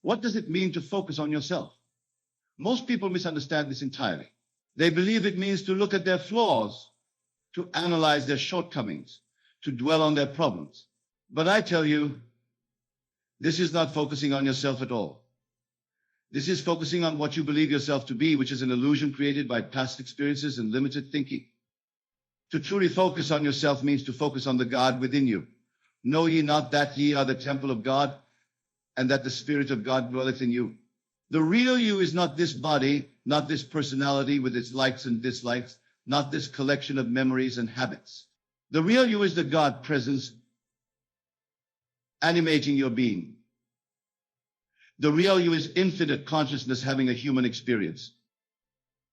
What does it mean to focus on yourself? Most people misunderstand this entirely. They believe it means to look at their flaws, to analyze their shortcomings, to dwell on their problems. But I tell you, this is not focusing on yourself at all. This is focusing on what you believe yourself to be, which is an illusion created by past experiences and limited thinking. To truly focus on yourself means to focus on the God within you. Know ye not that ye are the temple of God, and that the Spirit of God dwelleth in you? The real you is not this body, not this personality with its likes and dislikes, not this collection of memories and habits. The real you is the God presence animating your being. The real you is infinite consciousness having a human experience.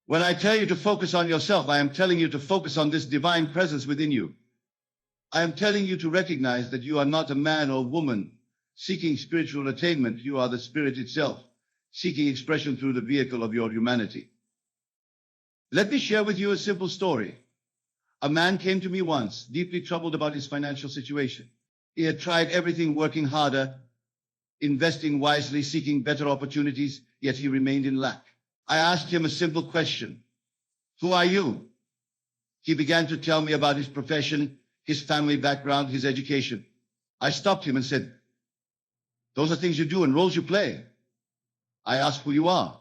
When I tell you to focus on yourself, I am telling you to focus on this divine presence within you. I am telling you to recognize that you are not a man or woman seeking spiritual attainment. You are the Spirit itself, seeking expression through the vehicle of your humanity. Let me share with you a simple story. A man came to me once, deeply troubled about his financial situation. He had tried everything, working harder, investing wisely, seeking better opportunities, yet he remained in lack. I asked him a simple question. Who are you? He began to tell me about his profession, his family background, his education. I stopped him and said, those are things you do and roles you play. I asked who you are.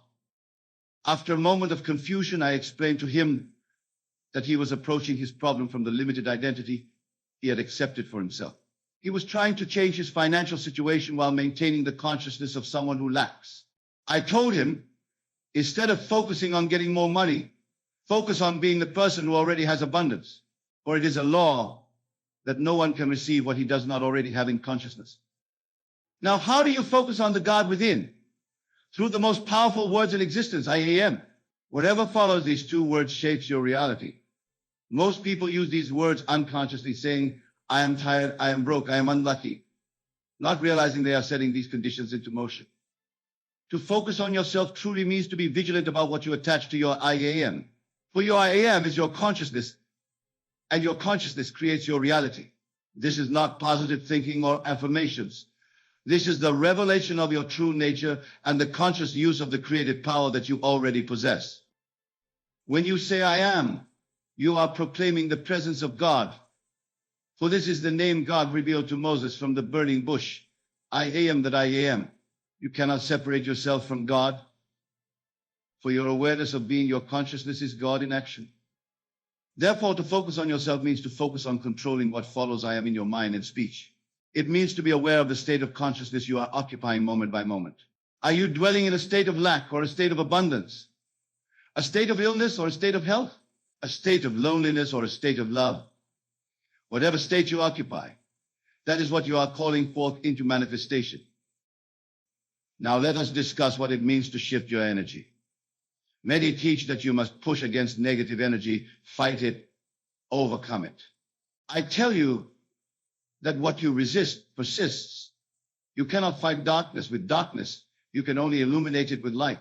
After a moment of confusion, I explained to him that he was approaching his problem from the limited identity he had accepted for himself. He was trying to change his financial situation while maintaining the consciousness of someone who lacks. I told him, instead of focusing on getting more money, focus on being the person who already has abundance. For it is a law that no one can receive what he does not already have in consciousness. Now, how do you focus on the God within? Through the most powerful words in existence, I am. Whatever follows these two words shapes your reality. Most people use these words unconsciously, saying, I am tired, I am broke, I am unlucky, not realizing they are setting these conditions into motion. To focus on yourself truly means to be vigilant about what you attach to your I am. For your I am is your consciousness, and your consciousness creates your reality. This is not positive thinking or affirmations. This is the revelation of your true nature and the conscious use of the creative power that you already possess. When you say I am, you are proclaiming the presence of God. For this is the name God revealed to Moses from the burning bush. I am that I am. You cannot separate yourself from God, for your awareness of being your consciousness is God in action. Therefore, to focus on yourself means to focus on controlling what follows I am in your mind and speech. It means to be aware of the state of consciousness you are occupying moment by moment. Are you dwelling in a state of lack or a state of abundance? A state of illness or a state of health? A state of loneliness or a state of love? Whatever state you occupy, that is what you are calling forth into manifestation. Now let us discuss what it means to shift your energy. Many teach that you must push against negative energy, fight it, overcome it. I tell you that what you resist persists. You cannot fight darkness with darkness. You can only illuminate it with light.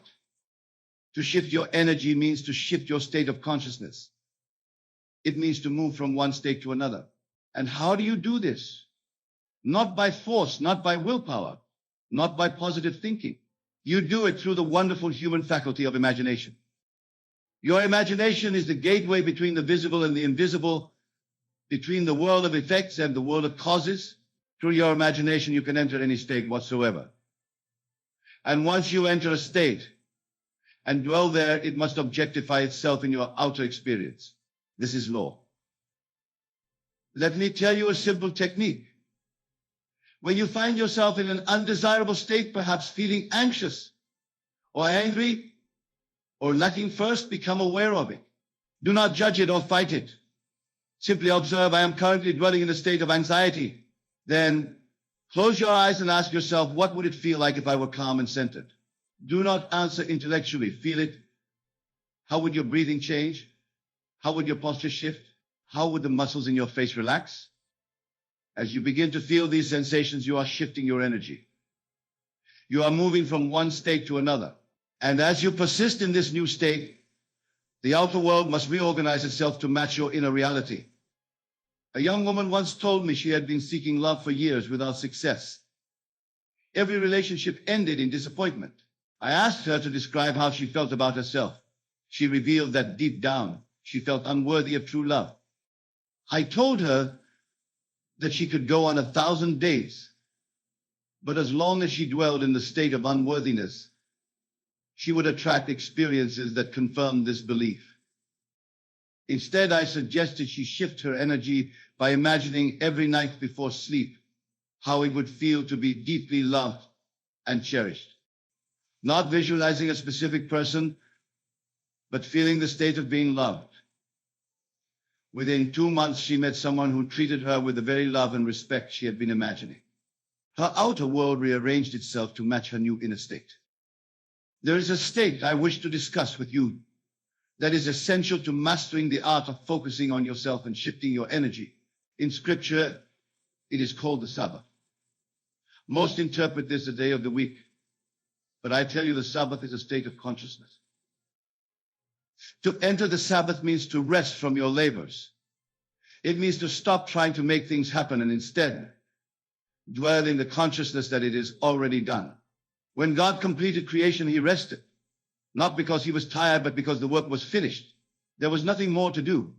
To shift your energy means to shift your state of consciousness. It means to move from one state to another. And how do you do this? Not by force, not by willpower, not by positive thinking. You do it through the wonderful human faculty of imagination. Your imagination is the gateway between the visible and the invisible, between the world of effects and the world of causes. Through your imagination, you can enter any state whatsoever. And once you enter a state and dwell there, it must objectify itself in your outer experience. This is law. Let me tell you a simple technique. When you find yourself in an undesirable state, perhaps feeling anxious or angry or lacking, first become aware of it. Do not judge it or fight it. Simply observe, I am currently dwelling in a state of anxiety. Then close your eyes and ask yourself, what would it feel like if I were calm and centered? Do not answer intellectually. Feel it. How would your breathing change? How would your posture shift? How would the muscles in your face relax? As you begin to feel these sensations, you are shifting your energy. You are moving from one state to another. And as you persist in this new state, the outer world must reorganize itself to match your inner reality. A young woman once told me she had been seeking love for years without success. Every relationship ended in disappointment. I asked her to describe how she felt about herself. She revealed that deep down, she felt unworthy of true love. I told her that she could go on 1,000 dates, but as long as she dwelled in the state of unworthiness, she would attract experiences that confirmed this belief. Instead, I suggested she shift her energy by imagining every night before sleep how it would feel to be deeply loved and cherished. Not visualizing a specific person, but feeling the state of being loved. Within 2 months, she met someone who treated her with the very love and respect she had been imagining. Her outer world rearranged itself to match her new inner state. There is a state I wish to discuss with you that is essential to mastering the art of focusing on yourself and shifting your energy. In scripture, it is called the Sabbath. Most interpret this a day of the week, but I tell you the Sabbath is a state of consciousness. To enter the Sabbath means to rest from your labors. It means to stop trying to make things happen and instead dwell in the consciousness that it is already done. When God completed creation, he rested, not because he was tired, but because the work was finished. There was nothing more to do.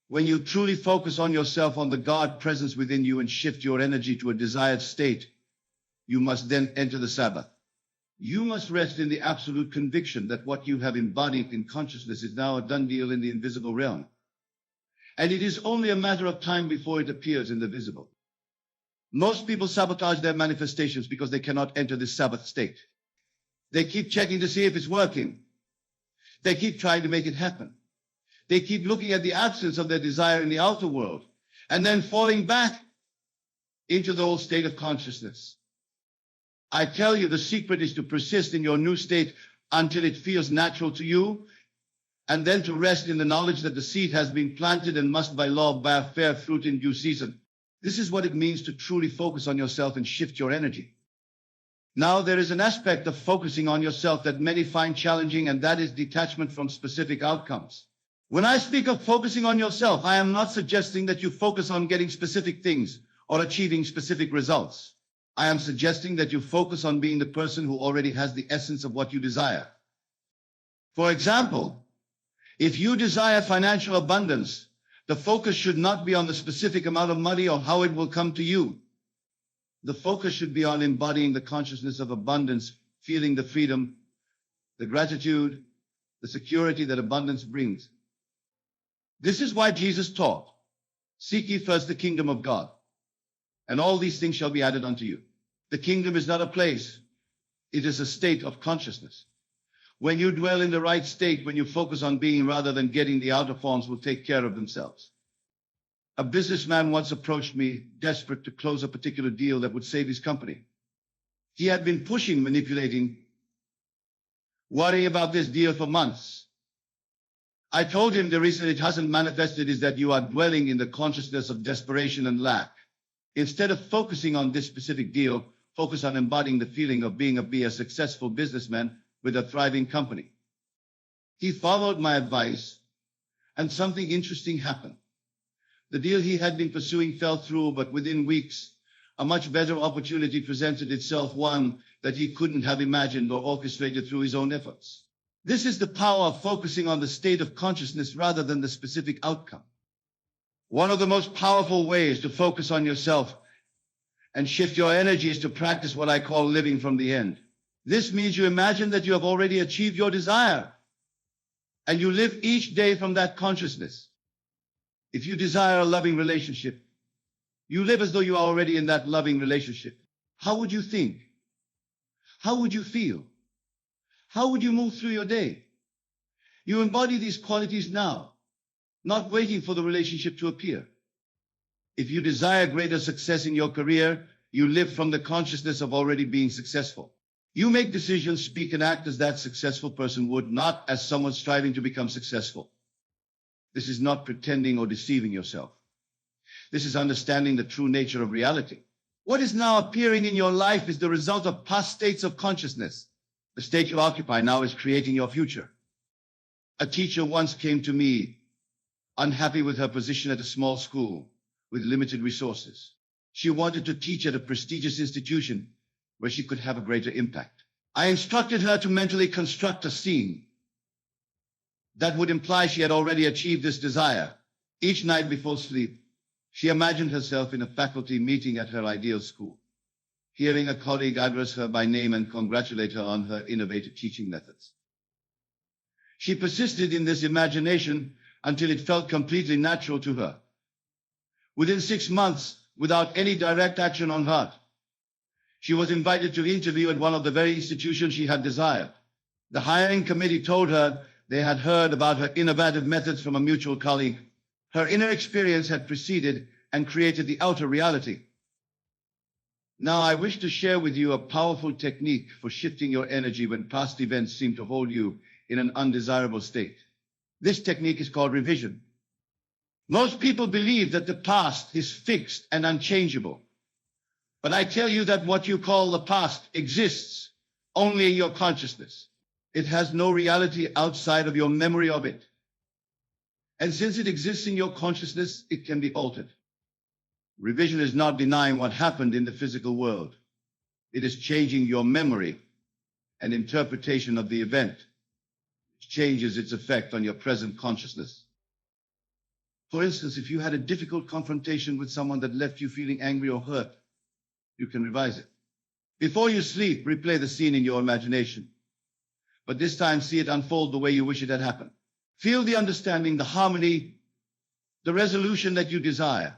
When you truly focus on yourself, on the God presence within you, and shift your energy to a desired state, you must then enter the Sabbath. You must rest in the absolute conviction that what you have embodied in consciousness is now a done deal in the invisible realm. And it is only a matter of time before it appears in the visible. Most people sabotage their manifestations because they cannot enter this Sabbath state. They keep checking to see if it's working. They keep trying to make it happen. They keep looking at the absence of their desire in the outer world and then falling back into the old state of consciousness. I tell you, the secret is to persist in your new state until it feels natural to you, and then to rest in the knowledge that the seed has been planted and must by law bear fair fruit in due season. This is what it means to truly focus on yourself and shift your energy. Now, there is an aspect of focusing on yourself that many find challenging, and that is detachment from specific outcomes. When I speak of focusing on yourself, I am not suggesting that you focus on getting specific things or achieving specific results. I am suggesting that you focus on being the person who already has the essence of what you desire. For example, if you desire financial abundance, the focus should not be on the specific amount of money or how it will come to you. The focus should be on embodying the consciousness of abundance, feeling the freedom, the gratitude, the security that abundance brings. This is why Jesus taught, "Seek ye first the kingdom of God, and all these things shall be added unto you." The kingdom is not a place. It is a state of consciousness. When you dwell in the right state, when you focus on being rather than getting, the outer forms will take care of themselves. A businessman once approached me, desperate to close a particular deal that would save his company. He had been pushing, manipulating, worrying about this deal for months. I told him the reason it hasn't manifested is that you are dwelling in the consciousness of desperation and lack. Instead of focusing on this specific deal, focus on embodying the feeling of being a successful businessman with a thriving company. He followed my advice, and something interesting happened. The deal he had been pursuing fell through, but within weeks, a much better opportunity presented itself, one that he couldn't have imagined or orchestrated through his own efforts. This is the power of focusing on the state of consciousness rather than the specific outcome. One of the most powerful ways to focus on yourself and shift your energy is to practice what I call living from the end. This means you imagine that you have already achieved your desire, and you live each day from that consciousness. If you desire a loving relationship, you live as though you are already in that loving relationship. How would you think? How would you feel? How would you move through your day? You embody these qualities now, not waiting for the relationship to appear. If you desire greater success in your career, you live from the consciousness of already being successful. You make decisions, speak, and act as that successful person would, not as someone striving to become successful. This is not pretending or deceiving yourself. This is understanding the true nature of reality. What is now appearing in your life is the result of past states of consciousness. The state you occupy now is creating your future. A teacher once came to me, unhappy with her position at a small school with limited resources. She wanted to teach at a prestigious institution where she could have a greater impact. I instructed her to mentally construct a scene that would imply she had already achieved this desire. Each night before sleep, she imagined herself in a faculty meeting at her ideal school, hearing a colleague address her by name and congratulate her on her innovative teaching methods. She persisted in this imagination until it felt completely natural to her. Within 6 months, without any direct action on her, she was invited to interview at one of the very institutions she had desired. The hiring committee told her they had heard about her innovative methods from a mutual colleague. Her inner experience had preceded and created the outer reality. Now I wish to share with you a powerful technique for shifting your energy when past events seem to hold you in an undesirable state. This technique is called revision. Most people believe that the past is fixed and unchangeable. But I tell you that what you call the past exists only in your consciousness. It has no reality outside of your memory of it. And since it exists in your consciousness, it can be altered. Revision is not denying what happened in the physical world. It is changing your memory and interpretation of the event, which changes its effect on your present consciousness. For instance, if you had a difficult confrontation with someone that left you feeling angry or hurt, you can revise it. Before you sleep, replay the scene in your imagination. But this time, see it unfold the way you wish it had happened. Feel the understanding, the harmony, the resolution that you desire.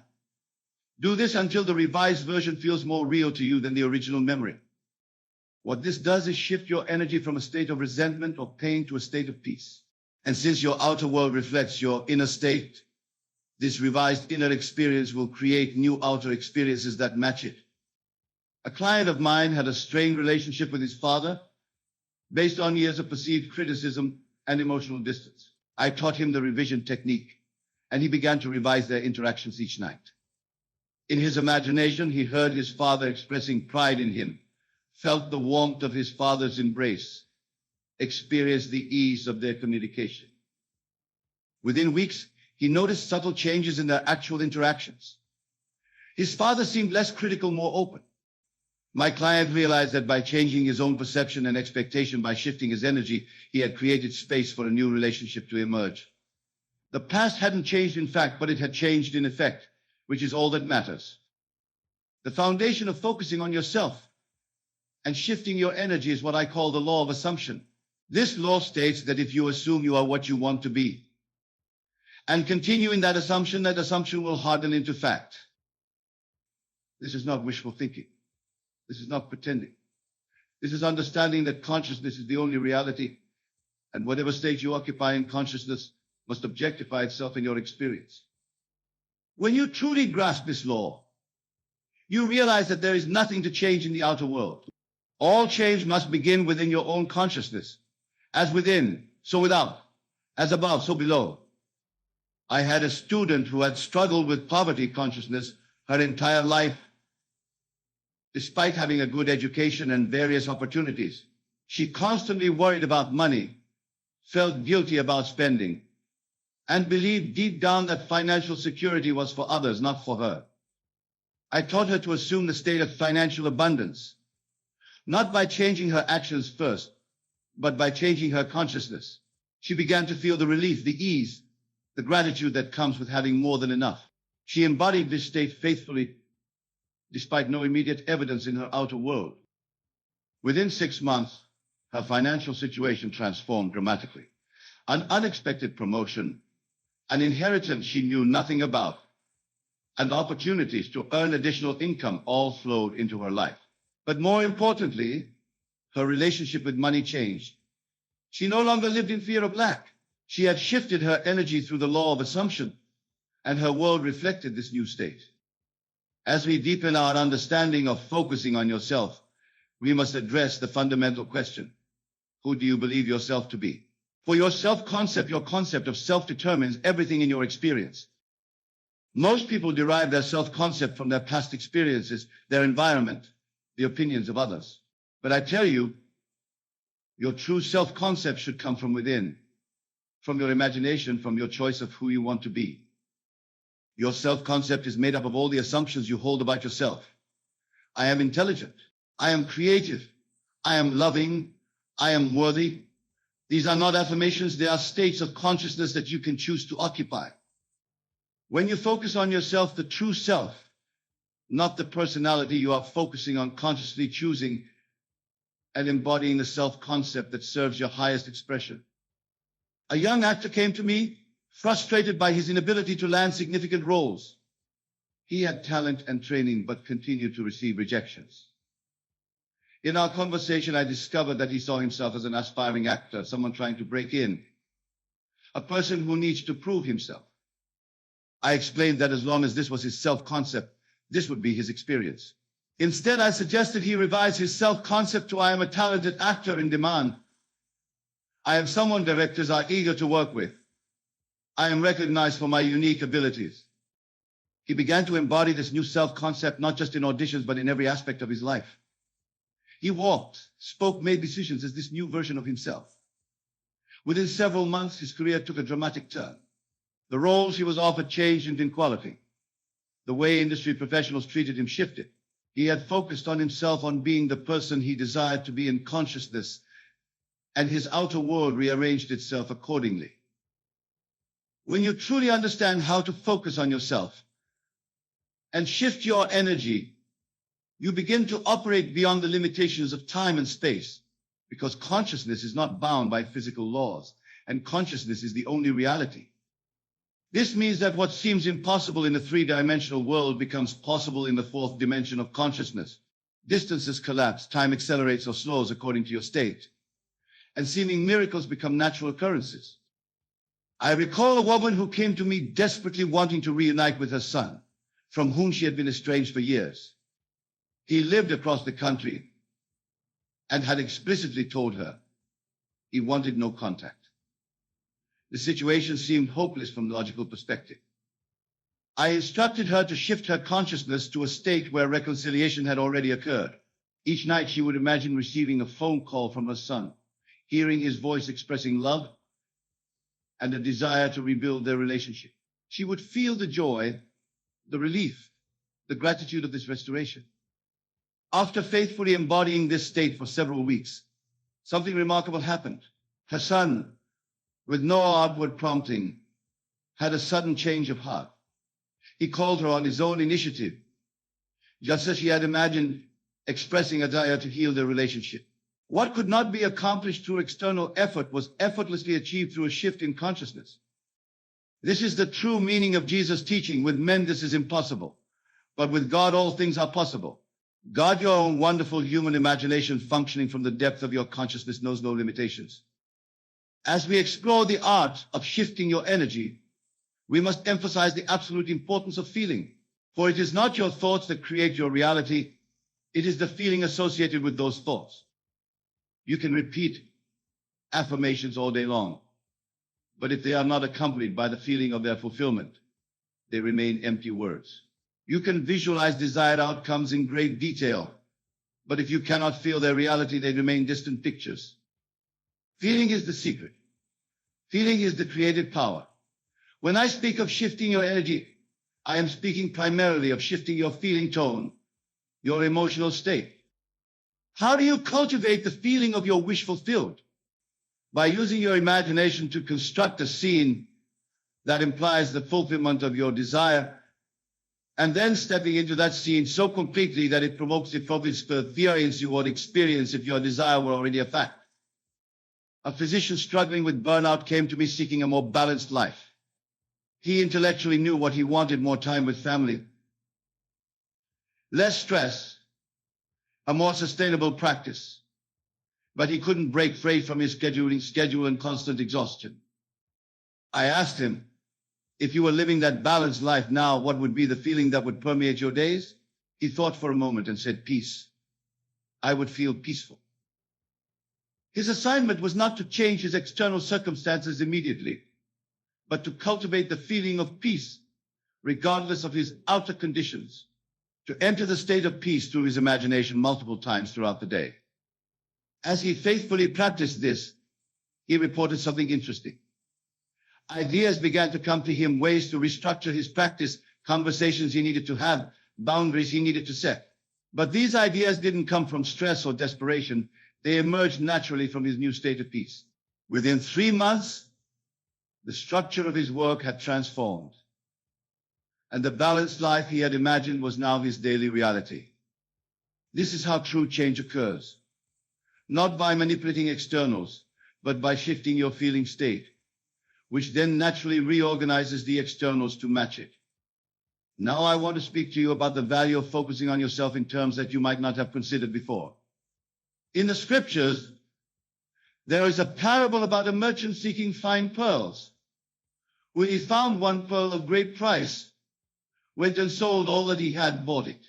Do this until the revised version feels more real to you than the original memory. What this does is shift your energy from a state of resentment or pain to a state of peace. And since your outer world reflects your inner state, this revised inner experience will create new outer experiences that match it. A client of mine had a strained relationship with his father based on years of perceived criticism and emotional distance. I taught him the revision technique, and he began to revise their interactions each night. In his imagination, he heard his father expressing pride in him, felt the warmth of his father's embrace, experienced the ease of their communication. Within weeks, he noticed subtle changes in their actual interactions. His father seemed less critical, more open. My client realized that by changing his own perception and expectation, by shifting his energy, he had created space for a new relationship to emerge. The past hadn't changed in fact, but it had changed in effect, which is all that matters. The foundation of focusing on yourself and shifting your energy is what I call the law of assumption. This law states that if you assume you are what you want to be, and continue in that assumption will harden into fact. This is not wishful thinking. This is not pretending. This is understanding that consciousness is the only reality, and whatever state you occupy in consciousness must objectify itself in your experience. When you truly grasp this law, you realize that there is nothing to change in the outer world. All change must begin within your own consciousness. As within, so without. As above, so below. I had a student who had struggled with poverty consciousness her entire life, despite having a good education and various opportunities. She constantly worried about money, felt guilty about spending, and believed deep down that financial security was for others, not for her. I taught her to assume the state of financial abundance, not by changing her actions first, but by changing her consciousness. She began to feel the relief, the ease, the gratitude that comes with having more than enough. She embodied this state faithfully, despite no immediate evidence in her outer world. Within 6 months, her financial situation transformed dramatically. An unexpected promotion, an inheritance she knew nothing about, and opportunities to earn additional income all flowed into her life. But more importantly, her relationship with money changed. She no longer lived in fear of lack. She had shifted her energy through the law of assumption, and her world reflected this new state. As we deepen our understanding of focusing on yourself, we must address the fundamental question: who do you believe yourself to be? For your self-concept, your concept of self determines everything in your experience. Most people derive their self-concept from their past experiences, their environment, the opinions of others. But I tell you, your true self-concept should come from within, from your imagination, from your choice of who you want to be. Your self-concept is made up of all the assumptions you hold about yourself. I am intelligent. I am creative. I am loving. I am worthy. These are not affirmations, they are states of consciousness that you can choose to occupy. When you focus on yourself, the true self, not the personality, you are focusing on consciously choosing and embodying the self-concept that serves your highest expression. A young actor came to me, frustrated by his inability to land significant roles. He had talent and training, but continued to receive rejections. In our conversation, I discovered that he saw himself as an aspiring actor, someone trying to break in, a person who needs to prove himself. I explained that as long as this was his self-concept, this would be his experience. Instead, I suggested he revise his self-concept to I am a talented actor in demand. I am someone directors are eager to work with. I am recognized for my unique abilities. He began to embody this new self-concept, not just in auditions, but in every aspect of his life. He walked, spoke, made decisions as this new version of himself. Within several months, his career took a dramatic turn. The roles he was offered changed in quality. The way industry professionals treated him shifted. He had focused on himself, on being the person he desired to be in consciousness, and his outer world rearranged itself accordingly. When you truly understand how to focus on yourself and shift your energy, you begin to operate beyond the limitations of time and space, because consciousness is not bound by physical laws, and consciousness is the only reality. This means that what seems impossible in a three-dimensional world becomes possible in the fourth dimension of consciousness. Distances collapse, time accelerates or slows according to your state, and seeming miracles become natural occurrences. I recall a woman who came to me desperately wanting to reunite with her son, from whom she had been estranged for years. He lived across the country and had explicitly told her he wanted no contact. The situation seemed hopeless from a logical perspective. I instructed her to shift her consciousness to a state where reconciliation had already occurred. Each night she would imagine receiving a phone call from her son, hearing his voice expressing love and a desire to rebuild their relationship. She would feel the joy, the relief, the gratitude of this restoration. After faithfully embodying this state for several weeks, something remarkable happened. Her son, with no outward prompting, had a sudden change of heart. He called her on his own initiative, just as she had imagined, expressing a desire to heal their relationship. What could not be accomplished through external effort was effortlessly achieved through a shift in consciousness. This is the true meaning of Jesus' teaching. With men, this is impossible, but with God, all things are possible. God, your own wonderful human imagination functioning from the depth of your consciousness, knows no limitations. As we explore the art of shifting your energy, we must emphasize the absolute importance of feeling. For it is not your thoughts that create your reality, it is the feeling associated with those thoughts. You can repeat affirmations all day long, but if they are not accompanied by the feeling of their fulfillment, they remain empty words. You can visualize desired outcomes in great detail, but if you cannot feel their reality, they remain distant pictures. Feeling is the secret. Feeling is the creative power. When I speak of shifting your energy, I am speaking primarily of shifting your feeling tone, your emotional state. How do you cultivate the feeling of your wish fulfilled? By using your imagination to construct a scene that implies the fulfillment of your desire, and then stepping into that scene so completely that it provokes the appropriate experience you would experience if your desire were already a fact. A physician struggling with burnout came to me seeking a more balanced life. He intellectually knew what he wanted: more time with family, less stress, a more sustainable practice. But he couldn't break free from his schedule and constant exhaustion. I asked him, if you were living that balanced life now, what would be the feeling that would permeate your days? He thought for a moment and said, peace. I would feel peaceful. His assignment was not to change his external circumstances immediately, but to cultivate the feeling of peace, regardless of his outer conditions, to enter the state of peace through his imagination multiple times throughout the day. As he faithfully practiced this, he reported something interesting. Ideas began to come to him, ways to restructure his practice conversations he needed to have, boundaries he needed to set. But these ideas didn't come from stress or desperation. They emerged naturally from his new state of peace. Within 3 months, the structure of his work had transformed, and the balanced life he had imagined was now his daily reality. This is how true change occurs. Not by manipulating externals, but by shifting your feeling state, which then naturally reorganizes the externals to match it. Now I want to speak to you about the value of focusing on yourself in terms that you might not have considered before. In the scriptures, there is a parable about a merchant seeking fine pearls. When he found one pearl of great price, went and sold all that he had, bought it.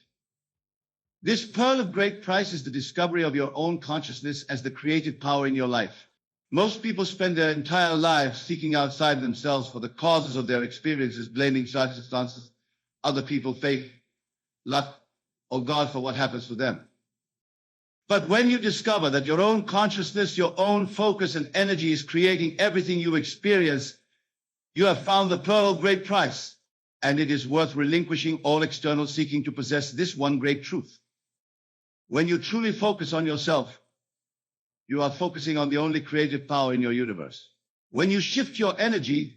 This pearl of great price is the discovery of your own consciousness as the creative power in your life. Most people spend their entire lives seeking outside themselves for the causes of their experiences, blaming circumstances, other people, fate, luck, or God for what happens to them. But when you discover that your own consciousness, your own focus and energy is creating everything you experience, you have found the pearl of great price, and it is worth relinquishing all external seeking to possess this one great truth. When you truly focus on yourself, you are focusing on the only creative power in your universe. When you shift your energy,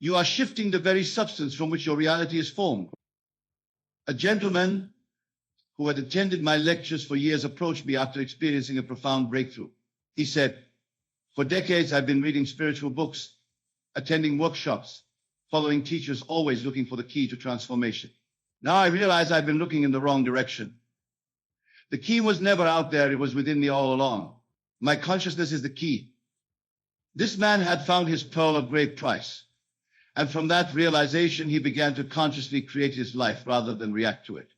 you are shifting the very substance from which your reality is formed. A gentleman who had attended my lectures for years approached me after experiencing a profound breakthrough. He said, "For decades I've been reading spiritual books, attending workshops, following teachers, always looking for the key to transformation. Now I realize I've been looking in the wrong direction. The key was never out there, it was within me all along. My consciousness is the key." This man had found his pearl of great price, and from that realization he began to consciously create his life rather than react to it.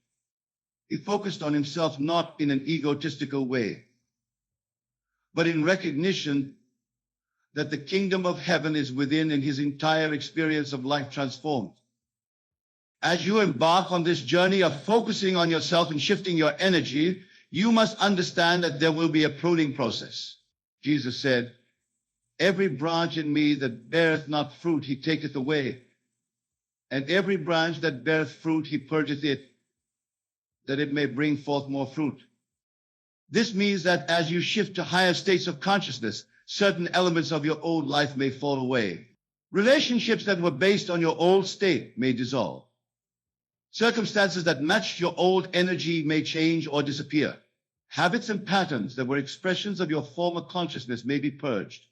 He focused on himself not in an egotistical way, but in recognition that the kingdom of heaven is within and his entire experience of life transformed. As you embark on this journey of focusing on yourself and shifting your energy, you must understand that there will be a pruning process. Jesus said, "Every branch in me that beareth not fruit, he taketh away. And every branch that beareth fruit, he purgeth it, that it may bring forth more fruit." This means that as you shift to higher states of consciousness, certain elements of your old life may fall away. Relationships that were based on your old state may dissolve. Circumstances that matched your old energy may change or disappear. Habits and patterns that were expressions of your former consciousness may be purged.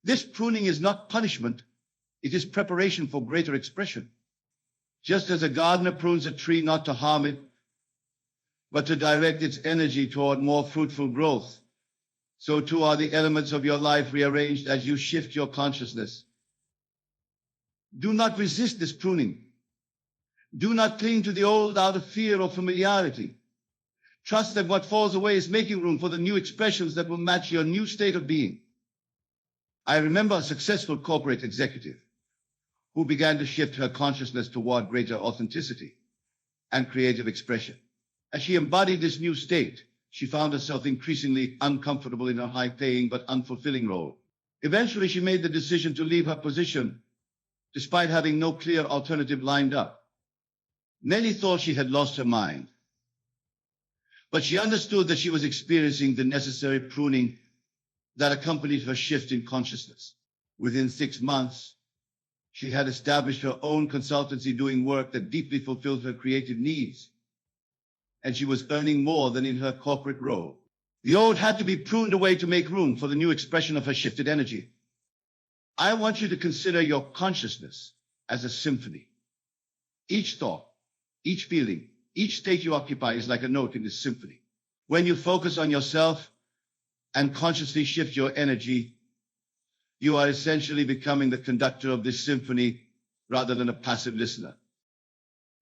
This pruning is not punishment, it is preparation for greater expression. Just as a gardener prunes a tree not to harm it, but to direct its energy toward more fruitful growth, so too are the elements of your life rearranged as you shift your consciousness. Do not resist this pruning. Do not cling to the old out of fear or familiarity. Trust that what falls away is making room for the new expressions that will match your new state of being. I remember a successful corporate executive who began to shift her consciousness toward greater authenticity and creative expression. As she embodied this new state, she found herself increasingly uncomfortable in her high-paying but unfulfilling role. Eventually, she made the decision to leave her position, despite having no clear alternative lined up. Many thought she had lost her mind, but she understood that she was experiencing the necessary pruning that accompanied her shift in consciousness. Within 6 months, she had established her own consultancy doing work that deeply fulfilled her creative needs, and she was earning more than in her corporate role. The old had to be pruned away to make room for the new expression of her shifted energy. I want you to consider your consciousness as a symphony. Each thought, each feeling, each state you occupy is like a note in this symphony. When you focus on yourself and consciously shift your energy, you are essentially becoming the conductor of this symphony rather than a passive listener.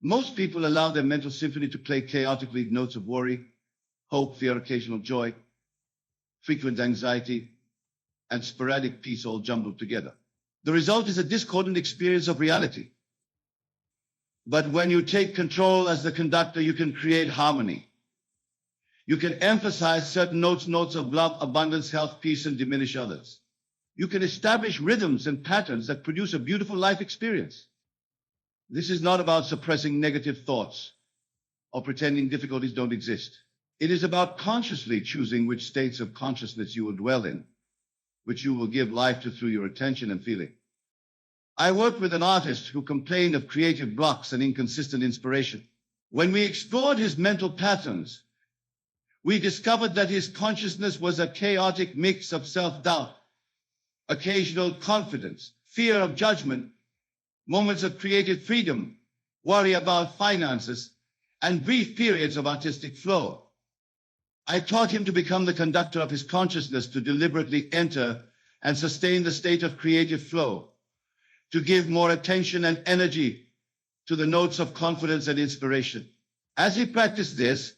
Most people allow their mental symphony to play chaotically notes of worry, hope, fear, occasional joy, frequent anxiety, and sporadic peace all jumbled together. The result is a discordant experience of reality. But when you take control as the conductor, you can create harmony. You can emphasize certain notes of love, abundance, health, peace, and diminish others. You can establish rhythms and patterns that produce a beautiful life experience. This is not about suppressing negative thoughts or pretending difficulties don't exist. It is about consciously choosing which states of consciousness you will dwell in, which you will give life to through your attention and feeling. I worked with an artist who complained of creative blocks and inconsistent inspiration. When we explored his mental patterns, we discovered that his consciousness was a chaotic mix of self-doubt, occasional confidence, fear of judgment, moments of creative freedom, worry about finances, and brief periods of artistic flow. I taught him to become the conductor of his consciousness, to deliberately enter and sustain the state of creative flow, to give more attention and energy to the notes of confidence and inspiration. As he practiced this,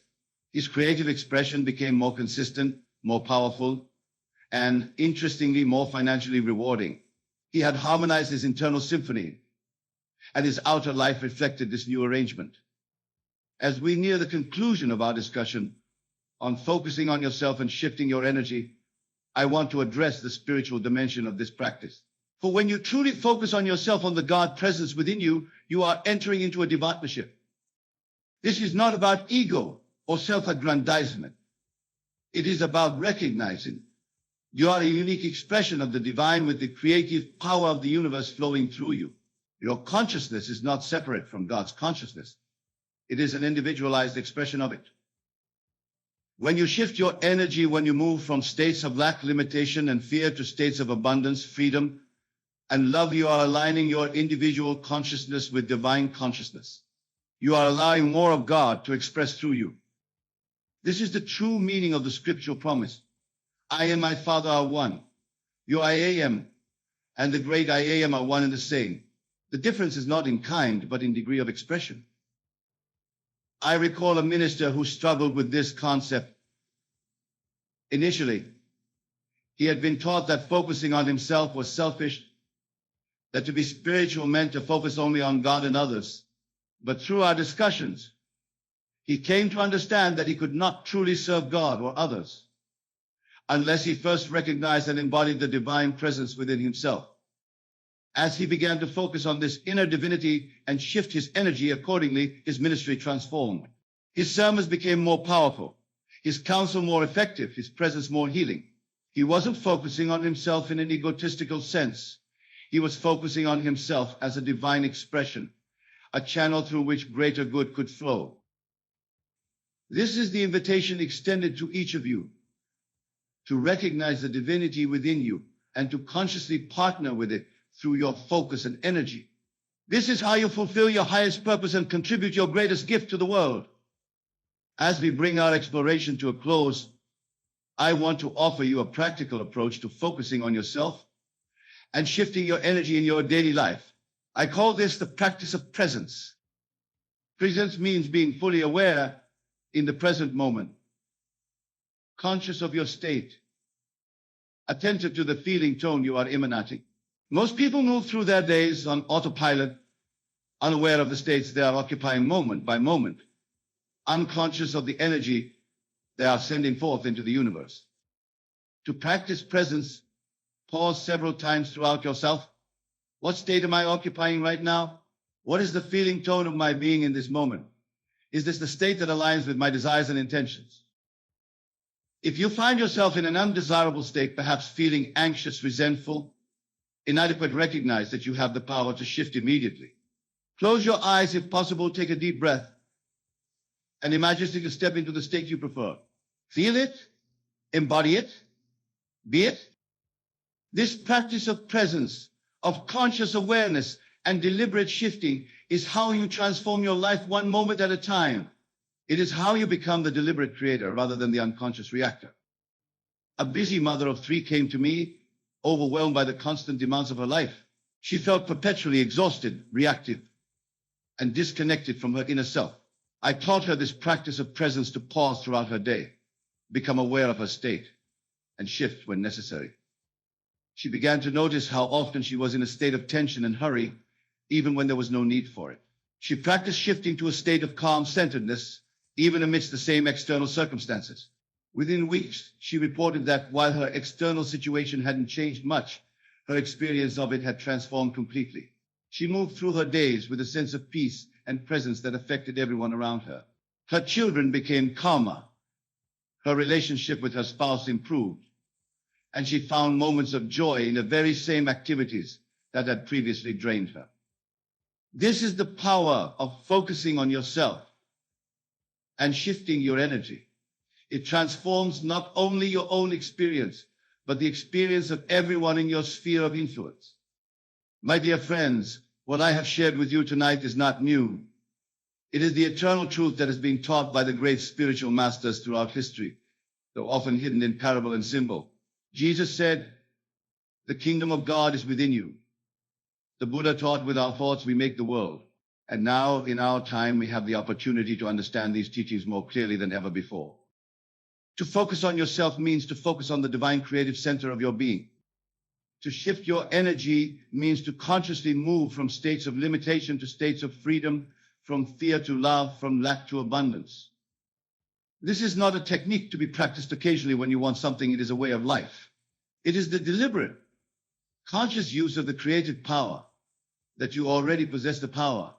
his creative expression became more consistent, more powerful, and interestingly, more financially rewarding. He had harmonized his internal symphony, and his outer life reflected this new arrangement. As we near the conclusion of our discussion on focusing on yourself and shifting your energy, I want to address the spiritual dimension of this practice. For when you truly focus on yourself, on the God presence within you, you are entering into a partnership. This is not about ego or self-aggrandizement. It is about recognizing you are a unique expression of the divine with the creative power of the universe flowing through you. Your consciousness is not separate from God's consciousness. It is an individualized expression of it. When you shift your energy, when you move from states of lack, limitation, and fear to states of abundance, freedom, and love, you are aligning your individual consciousness with divine consciousness. You are allowing more of God to express through you. This is the true meaning of the scriptural promise. I and my Father are one. Your I am and the great I am are one and the same. The difference is not in kind, but in degree of expression. I recall a minister who struggled with this concept. Initially, he had been taught that focusing on himself was selfish, that to be spiritual meant to focus only on God and others. But through our discussions, he came to understand that he could not truly serve God or others unless he first recognized and embodied the divine presence within himself. As he began to focus on this inner divinity and shift his energy accordingly, his ministry transformed. His sermons became more powerful, his counsel more effective, his presence more healing. He wasn't focusing on himself in an egotistical sense. He was focusing on himself as a divine expression, a channel through which greater good could flow. This is the invitation extended to each of you, to recognize the divinity within you and to consciously partner with it through your focus and energy. This is how you fulfill your highest purpose and contribute your greatest gift to the world. As we bring our exploration to a close, I want to offer you a practical approach to focusing on yourself and shifting your energy in your daily life. I call this the practice of presence. Presence means being fully aware in the present moment, conscious of your state, attentive to the feeling tone you are emanating. Most people move through their days on autopilot, unaware of the states they are occupying moment by moment, unconscious of the energy they are sending forth into the universe. To practice presence, pause several times throughout yourself. What state am I occupying right now? What is the feeling tone of my being in this moment? Is this the state that aligns with my desires and intentions? If you find yourself in an undesirable state, perhaps feeling anxious, resentful, inadequate, recognize that you have the power to shift immediately. Close your eyes if possible, take a deep breath, and imagine you can step into the state you prefer. Feel it, embody it, be it. This practice of presence, of conscious awareness and deliberate shifting is how you transform your life one moment at a time. It is how you become the deliberate creator rather than the unconscious reactor. A busy mother of 3 came to me, overwhelmed by the constant demands of her life. She felt perpetually exhausted, reactive, and disconnected from her inner self. I taught her this practice of presence to pause throughout her day, become aware of her state, and shift when necessary. She began to notice how often she was in a state of tension and hurry, even when there was no need for it. She practiced shifting to a state of calm centeredness, even amidst the same external circumstances. Within weeks, she reported that while her external situation hadn't changed much, her experience of it had transformed completely. She moved through her days with a sense of peace and presence that affected everyone around her. Her children became calmer. Her relationship with her spouse improved, and she found moments of joy in the very same activities that had previously drained her. This is the power of focusing on yourself and shifting your energy. It transforms not only your own experience, but the experience of everyone in your sphere of influence. My dear friends, what I have shared with you tonight is not new. It is the eternal truth that has been taught by the great spiritual masters throughout history, though often hidden in parable and symbol. Jesus said, "The kingdom of God is within you." The Buddha taught, "With our thoughts we make the world." And now, in our time, we have the opportunity to understand these teachings more clearly than ever before. To focus on yourself means to focus on the divine creative center of your being. To shift your energy means to consciously move from states of limitation to states of freedom, from fear to love, from lack to abundance. This is not a technique to be practiced occasionally when you want something. It is a way of life. It is the deliberate, conscious use of the creative power that you already possess, the power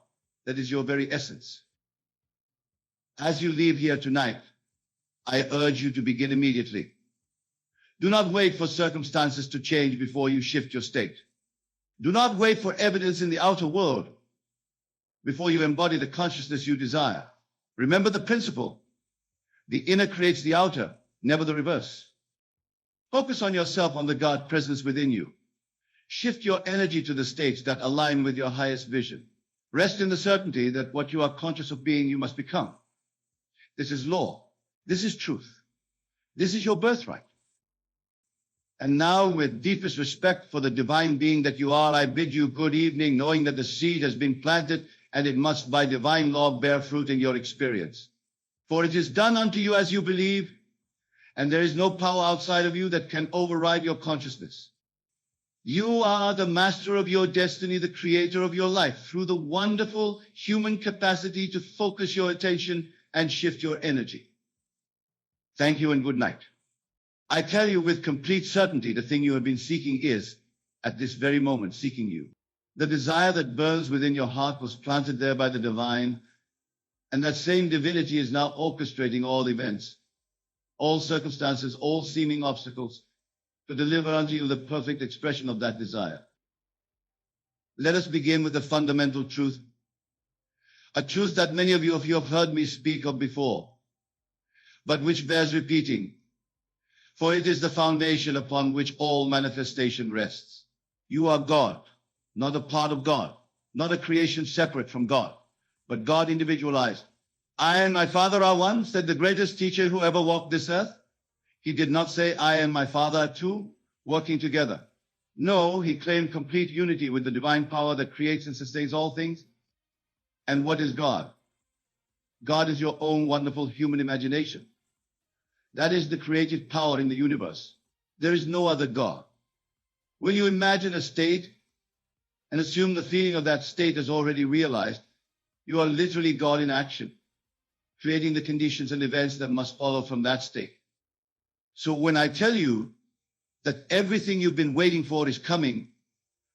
that is your very essence. As you leave here tonight, I urge you to begin immediately. Do not wait for circumstances to change before you shift your state. Do not wait for evidence in the outer world before you embody the consciousness you desire. Remember the principle: the inner creates the outer, never the reverse. Focus on yourself, on the God presence within you. Shift your energy to the states that align with your highest vision. Rest in the certainty that what you are conscious of being, you must become. This is law. This is truth. This is your birthright. And now, with deepest respect for the divine being that you are, I bid you good evening, knowing that the seed has been planted and it must by divine law bear fruit in your experience. For it is done unto you as you believe, and there is no power outside of you that can override your consciousness. You are the master of your destiny, the creator of your life, through the wonderful human capacity to focus your attention and shift your energy. Thank you and good night. I tell you with complete certainty, the thing you have been seeking is, at this very moment, seeking you. The desire that burns within your heart was planted there by the divine, and that same divinity is now orchestrating all events, all circumstances, all seeming obstacles, to deliver unto you the perfect expression of that desire. Let us begin with the fundamental truth, a truth that many of you have heard me speak of before, but which bears repeating, for it is the foundation upon which all manifestation rests. You are God, not a part of God, not a creation separate from God, but God individualized. I and my Father are one, said the greatest teacher who ever walked this earth. He did not say, I and my Father are two, working together. No, he claimed complete unity with the divine power that creates and sustains all things. And what is God? God is your own wonderful human imagination. That is the creative power in the universe. There is no other God. When you imagine a state and assume the feeling of that state is already realized, you are literally God in action, creating the conditions and events that must follow from that state. So when I tell you that everything you've been waiting for is coming,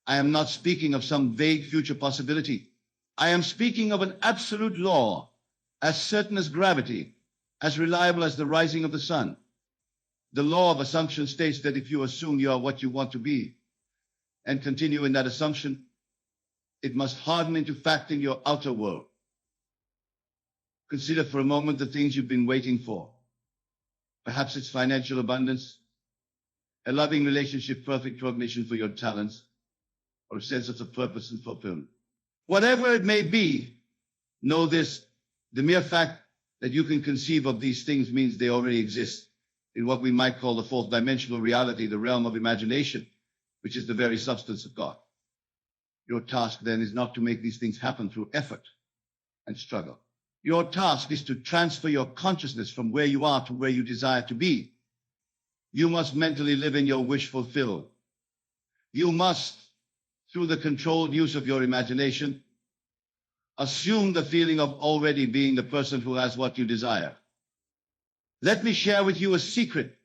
I am not speaking of some vague future possibility. I am speaking of an absolute law, as certain as gravity, as reliable as the rising of the sun. The law of assumption states that if you assume you are what you want to be and continue in that assumption, it must harden into fact in your outer world. Consider for a moment the things you've been waiting for. Perhaps it's financial abundance, a loving relationship, perfect recognition for your talents, or a sense of purpose and fulfillment. Whatever it may be, know this: the mere fact that you can conceive of these things means they already exist in what we might call the fourth dimensional reality, the realm of imagination, which is the very substance of God. Your task then is not to make these things happen through effort and struggle. Your task is to transfer your consciousness from where you are to where you desire to be. You must mentally live in your wish fulfilled. You must, through the controlled use of your imagination, assume the feeling of already being the person who has what you desire. Let me share with you a secret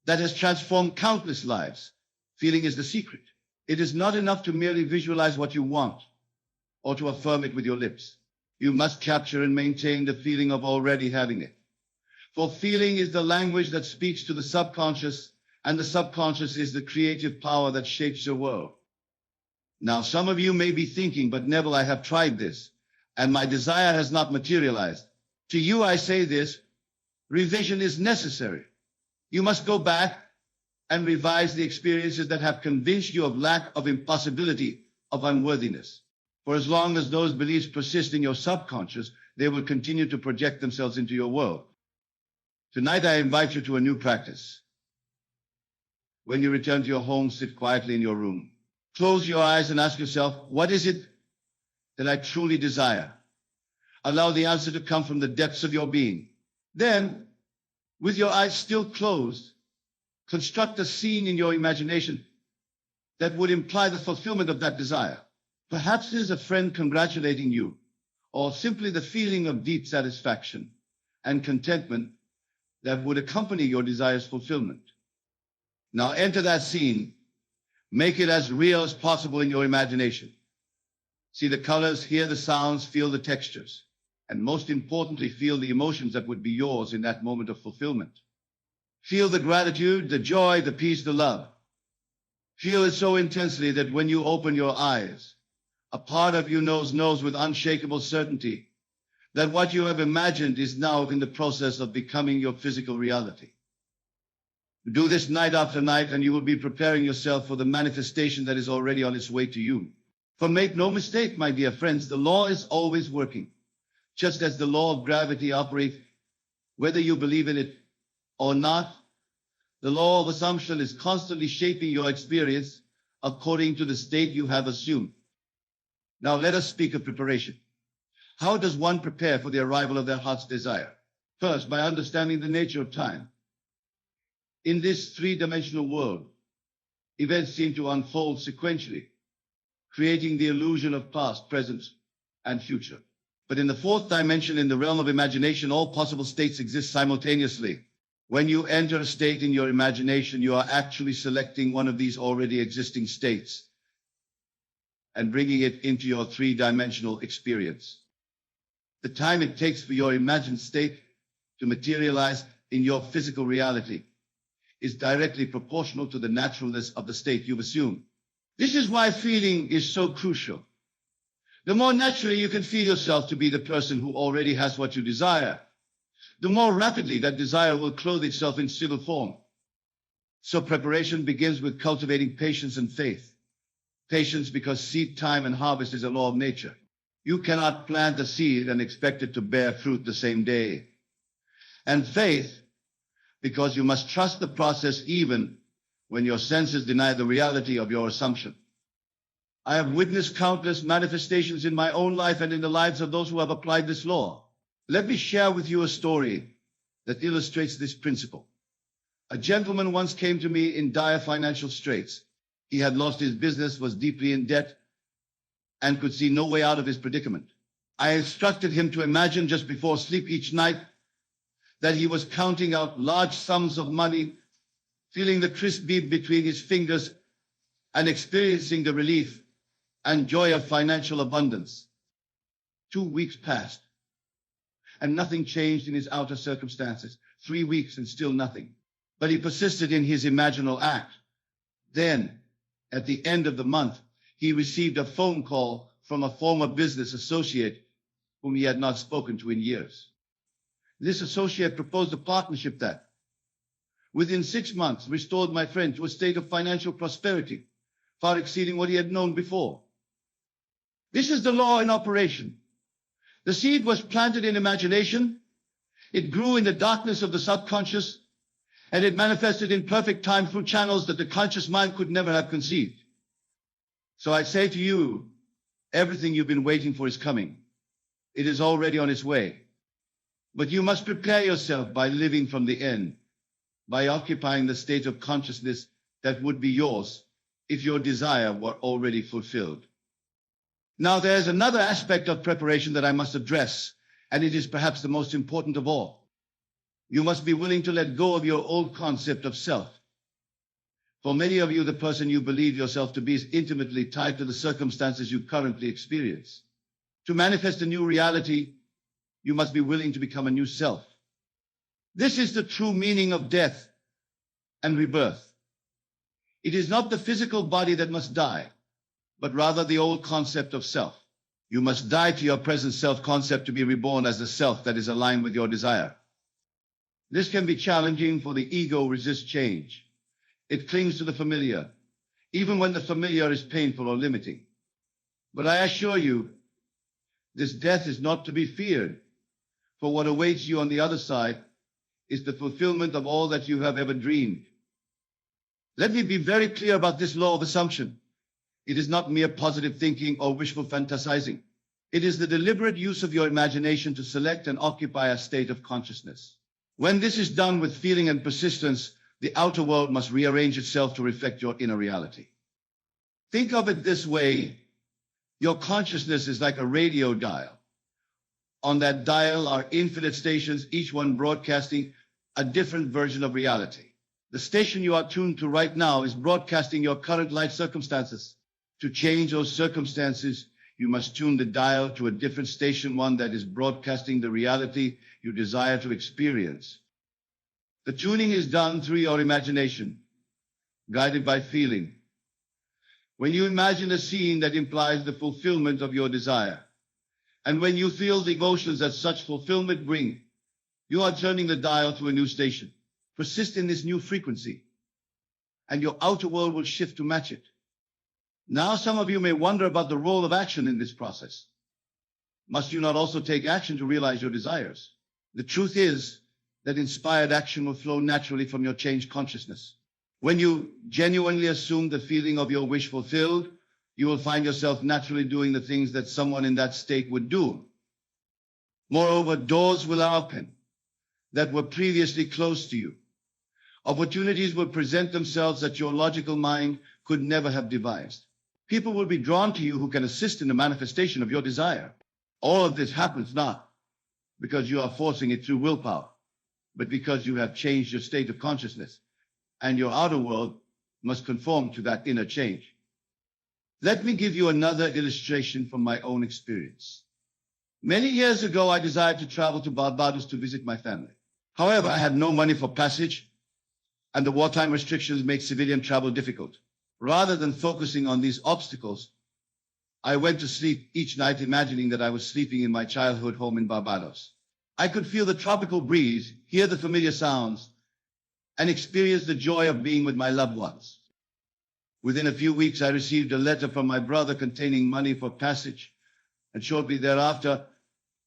that has transformed countless lives. Feeling is the secret. It is not enough to merely visualize what you want or to affirm it with your lips. You must capture and maintain the feeling of already having it. For feeling is the language that speaks to the subconscious, and the subconscious is the creative power that shapes your world. Now, some of you may be thinking, but Neville, I have tried this, and my desire has not materialized. To you I say this, revision is necessary. You must go back and revise the experiences that have convinced you of lack, of impossibility, of unworthiness. For as long as those beliefs persist in your subconscious, they will continue to project themselves into your world. Tonight I invite you to a new practice. When you return to your home, sit quietly in your room. Close your eyes and ask yourself, what is it that I truly desire? Allow the answer to come from the depths of your being. Then, with your eyes still closed, construct a scene in your imagination that would imply the fulfillment of that desire. Perhaps it is a friend congratulating you, or simply the feeling of deep satisfaction and contentment that would accompany your desire's fulfillment. Now enter that scene. Make it as real as possible in your imagination. See the colors, hear the sounds, feel the textures, and most importantly, feel the emotions that would be yours in that moment of fulfillment. Feel the gratitude, the joy, the peace, the love. Feel it so intensely that when you open your eyes, a part of you knows with unshakable certainty that what you have imagined is now in the process of becoming your physical reality. Do this night after night, and you will be preparing yourself for the manifestation that is already on its way to you. For make no mistake, my dear friends, the law is always working, just as the law of gravity operates, whether you believe in it or not. The law of assumption is constantly shaping your experience according to the state you have assumed. Now let us speak of preparation. How does one prepare for the arrival of their heart's desire? First, by understanding the nature of time. In this three-dimensional world, events seem to unfold sequentially, creating the illusion of past, present, and future. But in the fourth dimension, in the realm of imagination, all possible states exist simultaneously. When you enter a state in your imagination, you are actually selecting one of these already existing states and bringing it into your three-dimensional experience. The time it takes for your imagined state to materialize in your physical reality is directly proportional to the naturalness of the state you've assumed. This is why feeling is so crucial. The more naturally you can feel yourself to be the person who already has what you desire, the more rapidly that desire will clothe itself in civil form. So preparation begins with cultivating patience and faith. Patience because seed time and harvest is a law of nature. You cannot plant a seed and expect it to bear fruit the same day. And faith because you must trust the process even when your senses deny the reality of your assumption. I have witnessed countless manifestations in my own life and in the lives of those who have applied this law. Let me share with you a story that illustrates this principle. A gentleman once came to me in dire financial straits. He had lost his business, was deeply in debt, and could see no way out of his predicament. I instructed him to imagine just before sleep each night that he was counting out large sums of money, feeling the crisp beat between his fingers, and experiencing the relief and joy of financial abundance. 2 weeks passed, and nothing changed in his outer circumstances. 3 weeks and still nothing. But he persisted in his imaginal act. Then, at the end of the month, he received a phone call from a former business associate whom he had not spoken to in years. This associate proposed a partnership that, within 6 months, restored my friend to a state of financial prosperity, far exceeding what he had known before. This is the law in operation. The seed was planted in imagination, it grew in the darkness of the subconscious, and it manifested in perfect time through channels that the conscious mind could never have conceived. So I say to you, everything you've been waiting for is coming. It is already on its way. But you must prepare yourself by living from the end, by occupying the state of consciousness that would be yours if your desire were already fulfilled. Now, there's another aspect of preparation that I must address, and it is perhaps the most important of all. You must be willing to let go of your old concept of self. For many of you, the person you believe yourself to be is intimately tied to the circumstances you currently experience. To manifest a new reality, you must be willing to become a new self. This is the true meaning of death and rebirth. It is not the physical body that must die, but rather the old concept of self. You must die to your present self-concept to be reborn as the self that is aligned with your desire. This can be challenging, for the ego resists change. It clings to the familiar, even when the familiar is painful or limiting. But I assure you, this death is not to be feared, for what awaits you on the other side is the fulfillment of all that you have ever dreamed. Let me be very clear about this law of assumption. It is not mere positive thinking or wishful fantasizing. It is the deliberate use of your imagination to select and occupy a state of consciousness. When this is done with feeling and persistence, the outer world must rearrange itself to reflect your inner reality. Think of it this way. Your consciousness is like a radio dial. On that dial are infinite stations, each one broadcasting a different version of reality. The station you are tuned to right now is broadcasting your current life circumstances. To change those circumstances, you must tune the dial to a different station, one that is broadcasting the reality you desire to experience. The tuning is done through your imagination, guided by feeling. When you imagine a scene that implies the fulfillment of your desire, and when you feel the emotions that such fulfillment bring, you are turning the dial to a new station. Persist in this new frequency, and your outer world will shift to match it. Now, some of you may wonder about the role of action in this process. Must you not also take action to realize your desires? The truth is that inspired action will flow naturally from your changed consciousness. When you genuinely assume the feeling of your wish fulfilled, you will find yourself naturally doing the things that someone in that state would do. Moreover, doors will open that were previously closed to you. Opportunities will present themselves that your logical mind could never have devised. People will be drawn to you who can assist in the manifestation of your desire. All of this happens not because you are forcing it through willpower, but because you have changed your state of consciousness, and your outer world must conform to that inner change. Let me give you another illustration from my own experience. Many years ago, I desired to travel to Barbados to visit my family. However, I had no money for passage, and the wartime restrictions make civilian travel difficult. Rather than focusing on these obstacles, I went to sleep each night imagining that I was sleeping in my childhood home in Barbados. I could feel the tropical breeze, hear the familiar sounds, and experience the joy of being with my loved ones. Within a few weeks, I received a letter from my brother containing money for passage, and shortly thereafter,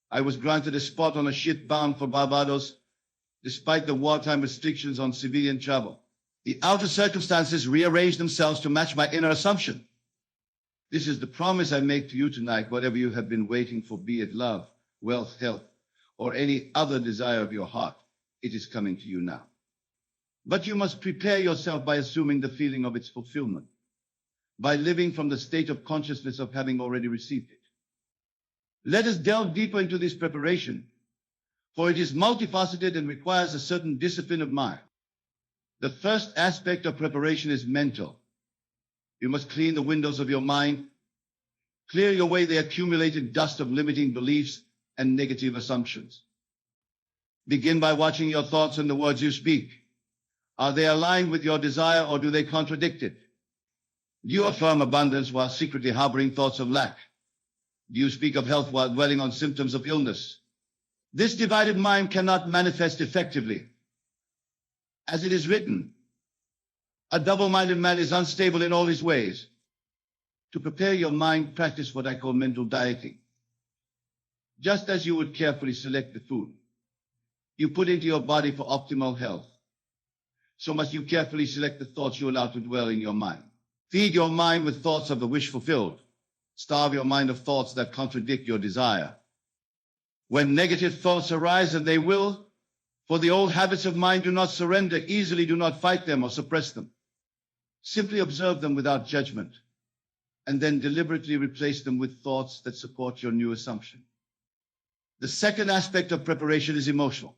I was granted a spot on a ship bound for Barbados, despite the wartime restrictions on civilian travel. The outer circumstances rearranged themselves to match my inner assumption. This is the promise I make to you tonight. Whatever you have been waiting for, be it love, wealth, health, or any other desire of your heart, it is coming to you now. But you must prepare yourself by assuming the feeling of its fulfillment, by living from the state of consciousness of having already received it. Let us delve deeper into this preparation, for it is multifaceted and requires a certain discipline of mind. The first aspect of preparation is mental. You must clean the windows of your mind, clear away the accumulated dust of limiting beliefs and negative assumptions. Begin by watching your thoughts and the words you speak. Are they aligned with your desire, or do they contradict it? Do you affirm abundance while secretly harboring thoughts of lack? Do you speak of health while dwelling on symptoms of illness? This divided mind cannot manifest effectively. As it is written, a double-minded man is unstable in all his ways. To prepare your mind, practice what I call mental dieting. Just as you would carefully select the food you put into your body for optimal health, so must you carefully select the thoughts you allow to dwell in your mind. Feed your mind with thoughts of the wish fulfilled. Starve your mind of thoughts that contradict your desire. When negative thoughts arise, and they will, for the old habits of mind do not surrender easily, do not fight them or suppress them. Simply observe them without judgment, and then deliberately replace them with thoughts that support your new assumption. The second aspect of preparation is emotional.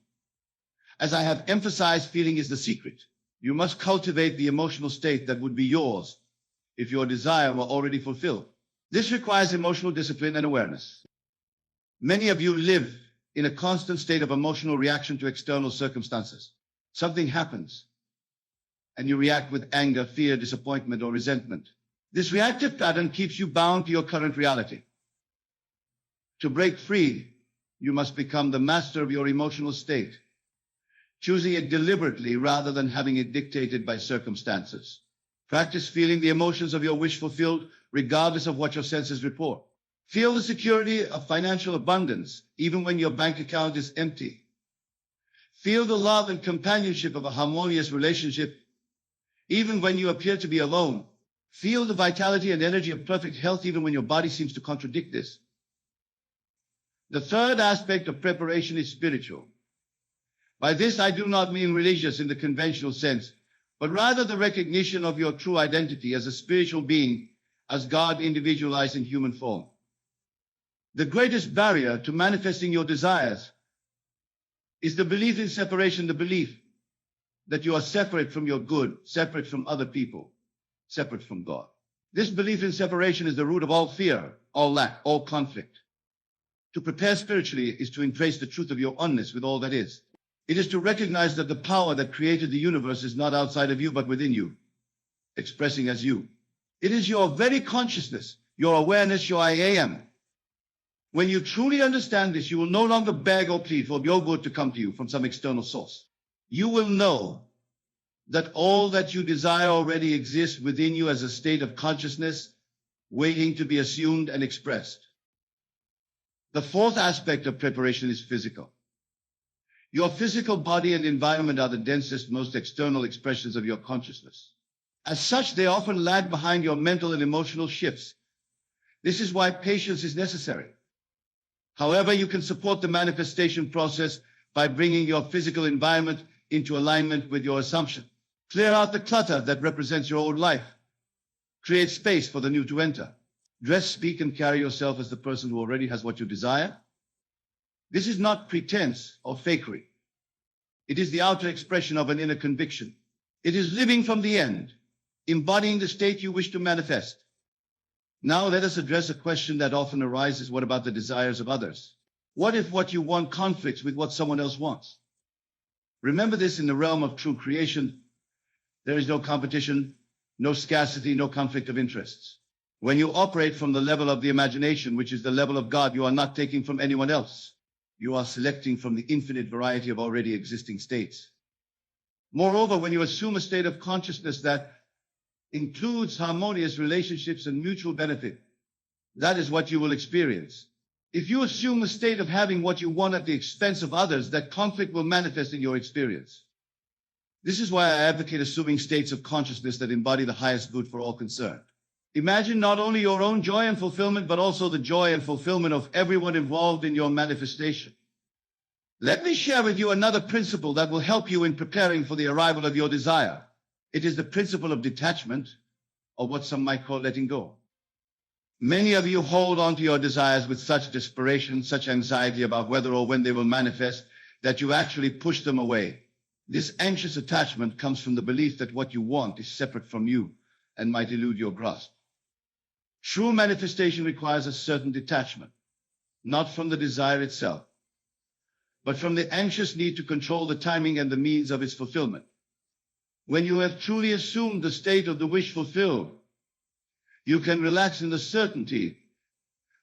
As I have emphasized, feeling is the secret. You must cultivate the emotional state that would be yours if your desire were already fulfilled. This requires emotional discipline and awareness. Many of you live in a constant state of emotional reaction to external circumstances. Something happens, and you react with anger, fear, disappointment, or resentment. This reactive pattern keeps you bound to your current reality. To break free, you must become the master of your emotional state, choosing it deliberately rather than having it dictated by circumstances. Practice feeling the emotions of your wish fulfilled, regardless of what your senses report. Feel the security of financial abundance, even when your bank account is empty. Feel the love and companionship of a harmonious relationship, even when you appear to be alone. Feel the vitality and energy of perfect health, even when your body seems to contradict this. The third aspect of preparation is spiritual. By this, I do not mean religious in the conventional sense, but rather the recognition of your true identity as a spiritual being, as God individualized in human form. The greatest barrier to manifesting your desires is the belief in separation, the belief that you are separate from your good, separate from other people, separate from God. This belief in separation is the root of all fear, all lack, all conflict. To prepare spiritually is to embrace the truth of your oneness with all that is. It is to recognize that the power that created the universe is not outside of you, but within you, expressing as you. It is your very consciousness, your awareness, your I am. When you truly understand this, you will no longer beg or plead for your good to come to you from some external source. You will know that all that you desire already exists within you as a state of consciousness, waiting to be assumed and expressed. The fourth aspect of preparation is physical. Your physical body and environment are the densest, most external expressions of your consciousness. As such, they often lag behind your mental and emotional shifts. This is why patience is necessary. However, you can support the manifestation process by bringing your physical environment into alignment with your assumption. Clear out the clutter that represents your old life. Create space for the new to enter. Dress, speak, and carry yourself as the person who already has what you desire. This is not pretense or fakery. It is the outer expression of an inner conviction. It is living from the end, embodying the state you wish to manifest. Now let us address a question that often arises: what about the desires of others? What if what you want conflicts with what someone else wants? Remember this: in the realm of true creation, there is no competition, no scarcity, no conflict of interests. When you operate from the level of the imagination, which is the level of God, you are not taking from anyone else. You are selecting from the infinite variety of already existing states. Moreover, when you assume a state of consciousness that includes harmonious relationships and mutual benefit, that is what you will experience. If you assume a state of having what you want at the expense of others, that conflict will manifest in your experience. This is why I advocate assuming states of consciousness that embody the highest good for all concerned. Imagine not only your own joy and fulfillment, but also the joy and fulfillment of everyone involved in your manifestation. Let me share with you another principle that will help you in preparing for the arrival of your desire. It is the principle of detachment, or what some might call letting go. Many of you hold on to your desires with such desperation, such anxiety about whether or when they will manifest, that you actually push them away. This anxious attachment comes from the belief that what you want is separate from you and might elude your grasp. True manifestation requires a certain detachment, not from the desire itself, but from the anxious need to control the timing and the means of its fulfillment. When you have truly assumed the state of the wish fulfilled, you can relax in the certainty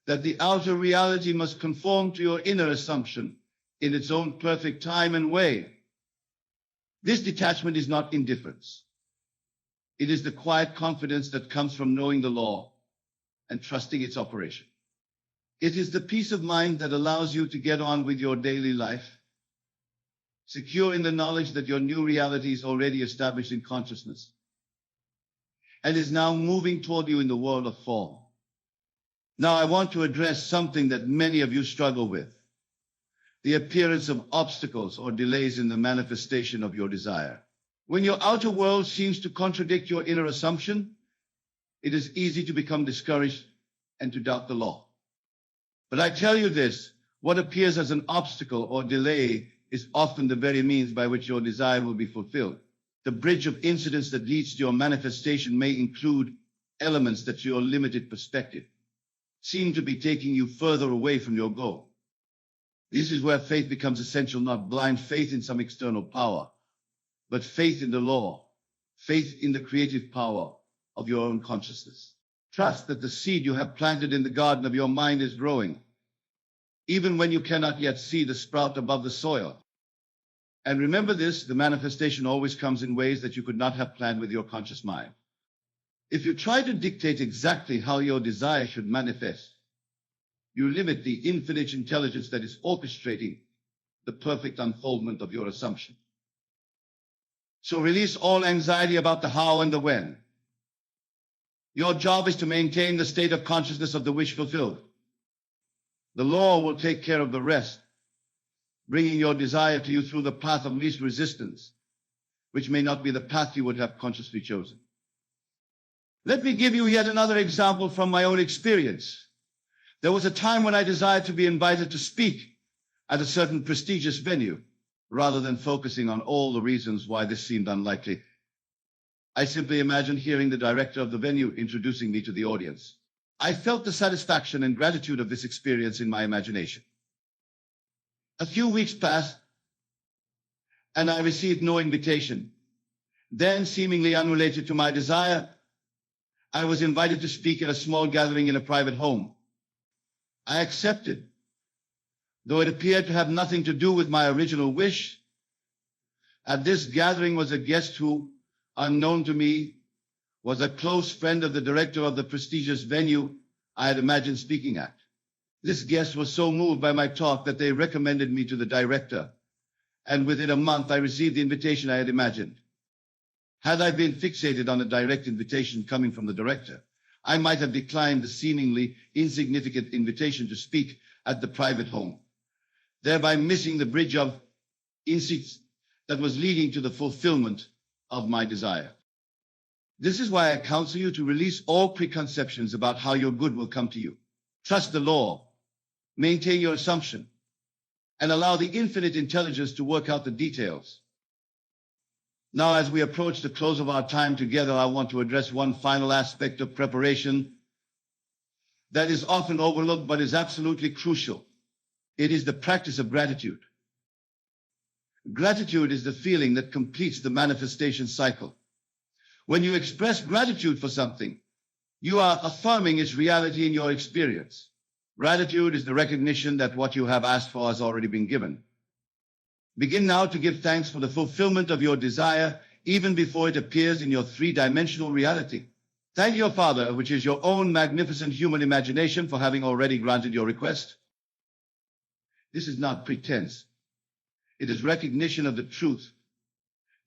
that the outer reality must conform to your inner assumption in its own perfect time and way. This detachment is not indifference. It is the quiet confidence that comes from knowing the law and trusting its operation. It is the peace of mind that allows you to get on with your daily life, secure in the knowledge that your new reality is already established in consciousness and is now moving toward you in the world of form. Now I want to address something that many of you struggle with: the appearance of obstacles or delays in the manifestation of your desire. When your outer world seems to contradict your inner assumption, it is easy to become discouraged and to doubt the law. But I tell you this: what appears as an obstacle or delay is often the very means by which your desire will be fulfilled. The bridge of incidents that leads to your manifestation may include elements that, to your limited perspective, seem to be taking you further away from your goal. This is where faith becomes essential, not blind faith in some external power, but faith in the law, faith in the creative power of your own consciousness. Trust that the seed you have planted in the garden of your mind is growing, even when you cannot yet see the sprout above the soil. And remember this, the manifestation always comes in ways that you could not have planned with your conscious mind. If you try to dictate exactly how your desire should manifest, you limit the infinite intelligence that is orchestrating the perfect unfoldment of your assumption. So release all anxiety about the how and the when. Your job is to maintain the state of consciousness of the wish fulfilled. The law will take care of the rest, bringing your desire to you through the path of least resistance, which may not be the path you would have consciously chosen. Let me give you yet another example from my own experience. There was a time when I desired to be invited to speak at a certain prestigious venue. Rather than focusing on all the reasons why this seemed unlikely, I simply imagined hearing the director of the venue introducing me to the audience. I felt the satisfaction and gratitude of this experience in my imagination. A few weeks passed, and I received no invitation. Then, seemingly unrelated to my desire, I was invited to speak at a small gathering in a private home. I accepted, though it appeared to have nothing to do with my original wish. At this gathering was a guest who, unknown to me, was a close friend of the director of the prestigious venue I had imagined speaking at. This guest was so moved by my talk that they recommended me to the director, and within a month I received the invitation I had imagined. Had I been fixated on a direct invitation coming from the director, I might have declined the seemingly insignificant invitation to speak at the private home, thereby missing the bridge of insights that was leading to the fulfillment of my desire. This is why I counsel you to release all preconceptions about how your good will come to you. Trust the law, maintain your assumption, and allow the infinite intelligence to work out the details. Now, as we approach the close of our time together, I want to address one final aspect of preparation that is often overlooked but is absolutely crucial. It is the practice of gratitude. Gratitude is the feeling that completes the manifestation cycle. When you express gratitude for something, you are affirming its reality in your experience. Gratitude is the recognition that what you have asked for has already been given. Begin now to give thanks for the fulfillment of your desire, even before it appears in your three-dimensional reality. Thank your Father, which is your own magnificent human imagination, for having already granted your request. This is not pretense. It is recognition of the truth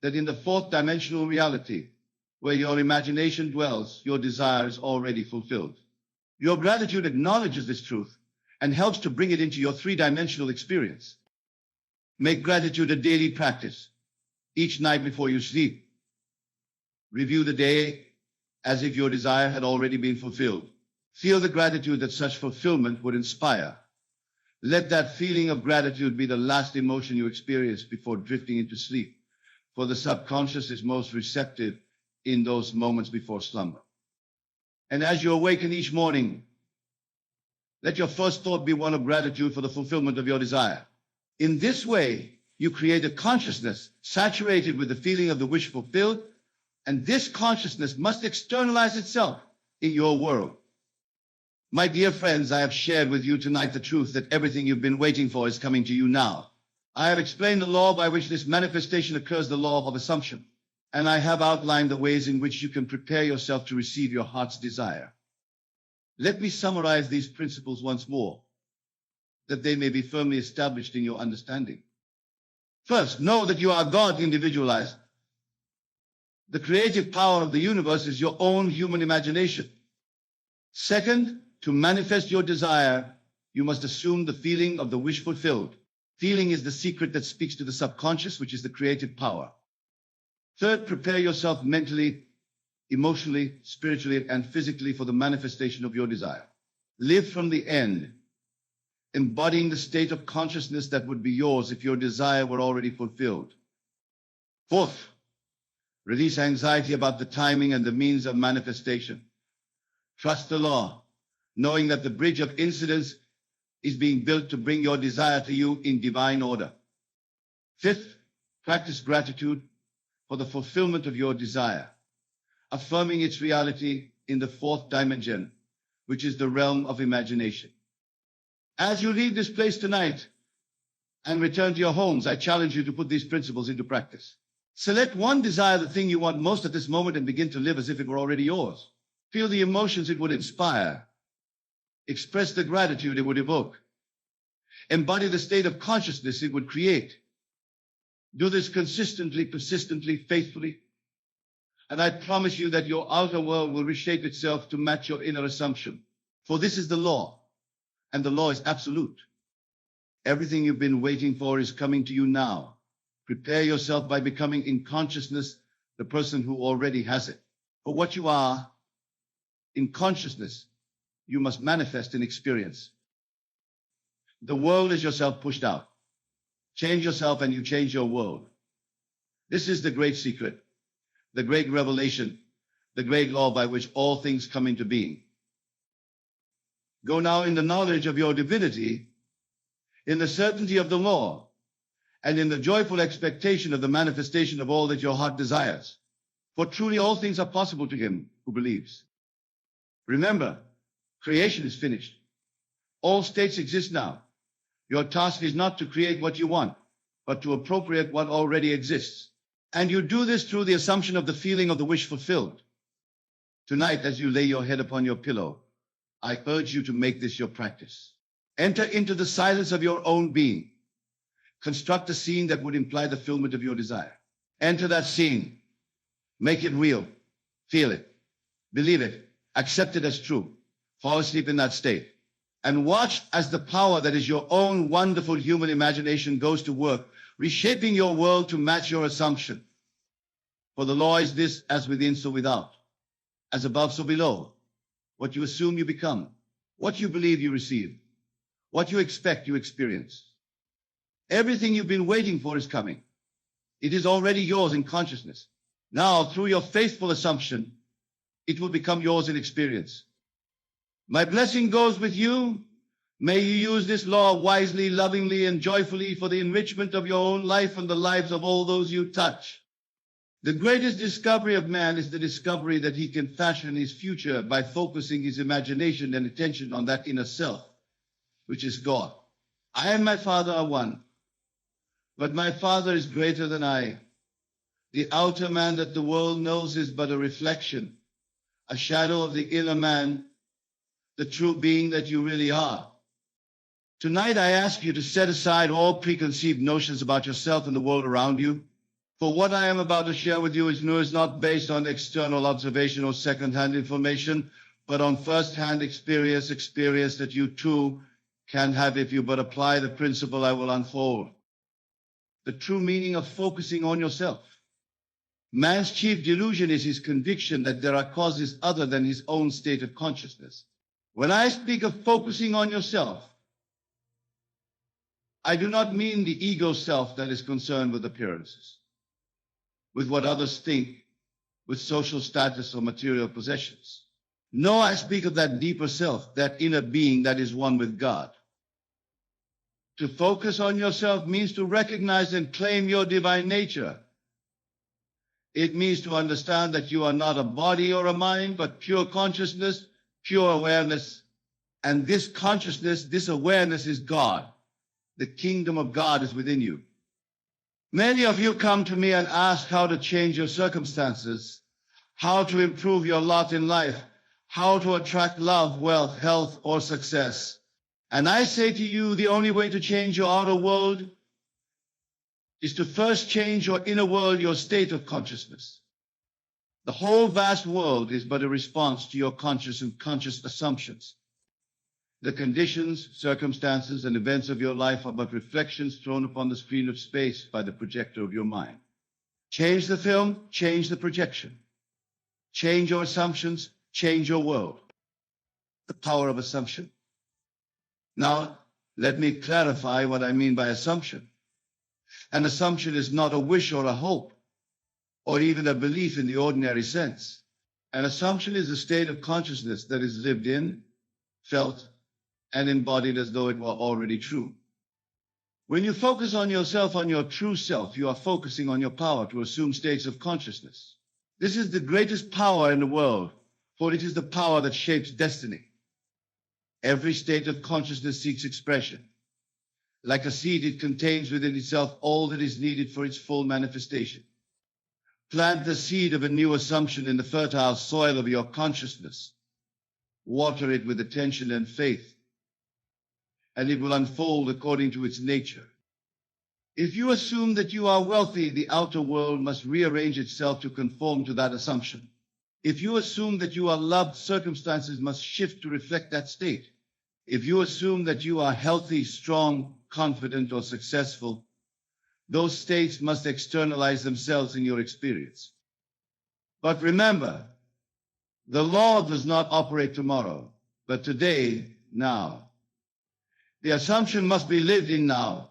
that in the fourth dimensional reality, where your imagination dwells, your desire is already fulfilled. Your gratitude acknowledges this truth and helps to bring it into your three-dimensional experience. Make gratitude a daily practice. Each night before you sleep, review the day as if your desire had already been fulfilled. Feel the gratitude that such fulfillment would inspire. Let that feeling of gratitude be the last emotion you experience before drifting into sleep, for the subconscious is most receptive in those moments before slumber. And as you awaken each morning, let your first thought be one of gratitude for the fulfillment of your desire. In this way, you create a consciousness saturated with the feeling of the wish fulfilled, and this consciousness must externalize itself in your world. My dear friends, I have shared with you tonight the truth that everything you've been waiting for is coming to you now. I have explained the law by which this manifestation occurs, the law of assumption, and I have outlined the ways in which you can prepare yourself to receive your heart's desire. Let me summarize these principles once more, that they may be firmly established in your understanding. First, know that you are God individualized. The creative power of the universe is your own human imagination. Second, to manifest your desire, you must assume the feeling of the wish fulfilled. Feeling is the secret that speaks to the subconscious, which is the creative power. Third, prepare yourself mentally, emotionally, spiritually, and physically for the manifestation of your desire. Live from the end, embodying the state of consciousness that would be yours if your desire were already fulfilled. Fourth, Release anxiety about the timing and the means of manifestation. Trust the law, knowing that the bridge of incidents is being built to bring your desire to you in divine order. Fifth, practice gratitude for the fulfillment of your desire, affirming its reality in the fourth dimension, which is the realm of imagination. As you leave this place tonight and return to your homes, I challenge you to put these principles into practice. Select one desire, the thing you want most at this moment, and begin to live as if it were already yours. Feel the emotions it would inspire. Express the gratitude it would evoke. Embody the state of consciousness it would create. Do this consistently, persistently, faithfully. And I promise you that your outer world will reshape itself to match your inner assumption. For this is the law, and the law is absolute. Everything you've been waiting for is coming to you now. Prepare yourself by becoming in consciousness the person who already has it. For what you are, in consciousness, you must manifest in experience. The world is yourself pushed out. Change yourself and you change your world. This is the great secret, the great revelation, the great law by which all things come into being. Go now in the knowledge of your divinity, in the certainty of the law, and in the joyful expectation of the manifestation of all that your heart desires. For truly all things are possible to him who believes. Remember, creation is finished. All states exist now. Your task is not to create what you want, but to appropriate what already exists. And you do this through the assumption of the feeling of the wish fulfilled. Tonight, as you lay your head upon your pillow, I urge you to make this your practice. Enter into the silence of your own being. Construct a scene that would imply the fulfillment of your desire. Enter that scene. Make it real. Feel it. Believe it. Accept it as true. Fall asleep in that state. And watch as the power that is your own wonderful human imagination goes to work, reshaping your world to match your assumption. For the law is this: as within, so without. As above, so below. What you assume, you become. What you believe, you receive. What you expect, you experience. Everything you've been waiting for is coming. It is already yours in consciousness. Now, through your faithful assumption, it will become yours in experience. My blessing goes with you. May you use this law wisely, lovingly, and joyfully for the enrichment of your own life and the lives of all those you touch. The greatest discovery of man is the discovery that he can fashion his future by focusing his imagination and attention on that inner self, which is God. I and my Father are one, but my Father is greater than I. The outer man that the world knows is but a reflection, a shadow of the inner man, the true being that you really are. Tonight, I ask you to set aside all preconceived notions about yourself and the world around you. For what I am about to share with you is not based on external observation or second-hand information, but on first-hand experience that you too can have if you but apply the principle I will unfold. The true meaning of focusing on yourself. Man's chief delusion is his conviction that there are causes other than his own state of consciousness. When I speak of focusing on yourself, I do not mean the ego self that is concerned with appearances, with what others think, with social status or material possessions. No, I speak of that deeper self, that inner being that is one with God. To focus on yourself means to recognize and claim your divine nature. It means to understand that you are not a body or a mind, but pure consciousness, pure awareness. And this consciousness, this awareness is God. The kingdom of God is within you. Many of you come to me and ask how to change your circumstances, how to improve your lot in life, how to attract love, wealth, health, or success. And I say to you, the only way to change your outer world is to first change your inner world, your state of consciousness. The whole vast world is but a response to your conscious and conscious assumptions. The conditions, circumstances, and events of your life are but reflections thrown upon the screen of space by the projector of your mind. Change the film, change the projection. Change your assumptions, change your world. The power of assumption. Now, let me clarify what I mean by assumption. An assumption is not a wish or a hope or even a belief in the ordinary sense. An assumption is a state of consciousness that is lived in, felt, and embodied as though it were already true. When you focus on yourself, on your true self, you are focusing on your power to assume states of consciousness. This is the greatest power in the world, for it is the power that shapes destiny. Every state of consciousness seeks expression. Like a seed, it contains within itself all that is needed for its full manifestation. Plant the seed of a new assumption in the fertile soil of your consciousness. Water it with attention and faith, and it will unfold according to its nature. If you assume that you are wealthy, the outer world must rearrange itself to conform to that assumption. If you assume that you are loved, circumstances must shift to reflect that state. If you assume that you are healthy, strong, confident, or successful, those states must externalize themselves in your experience. But remember, the law does not operate tomorrow, but today, now. The assumption must be lived in now,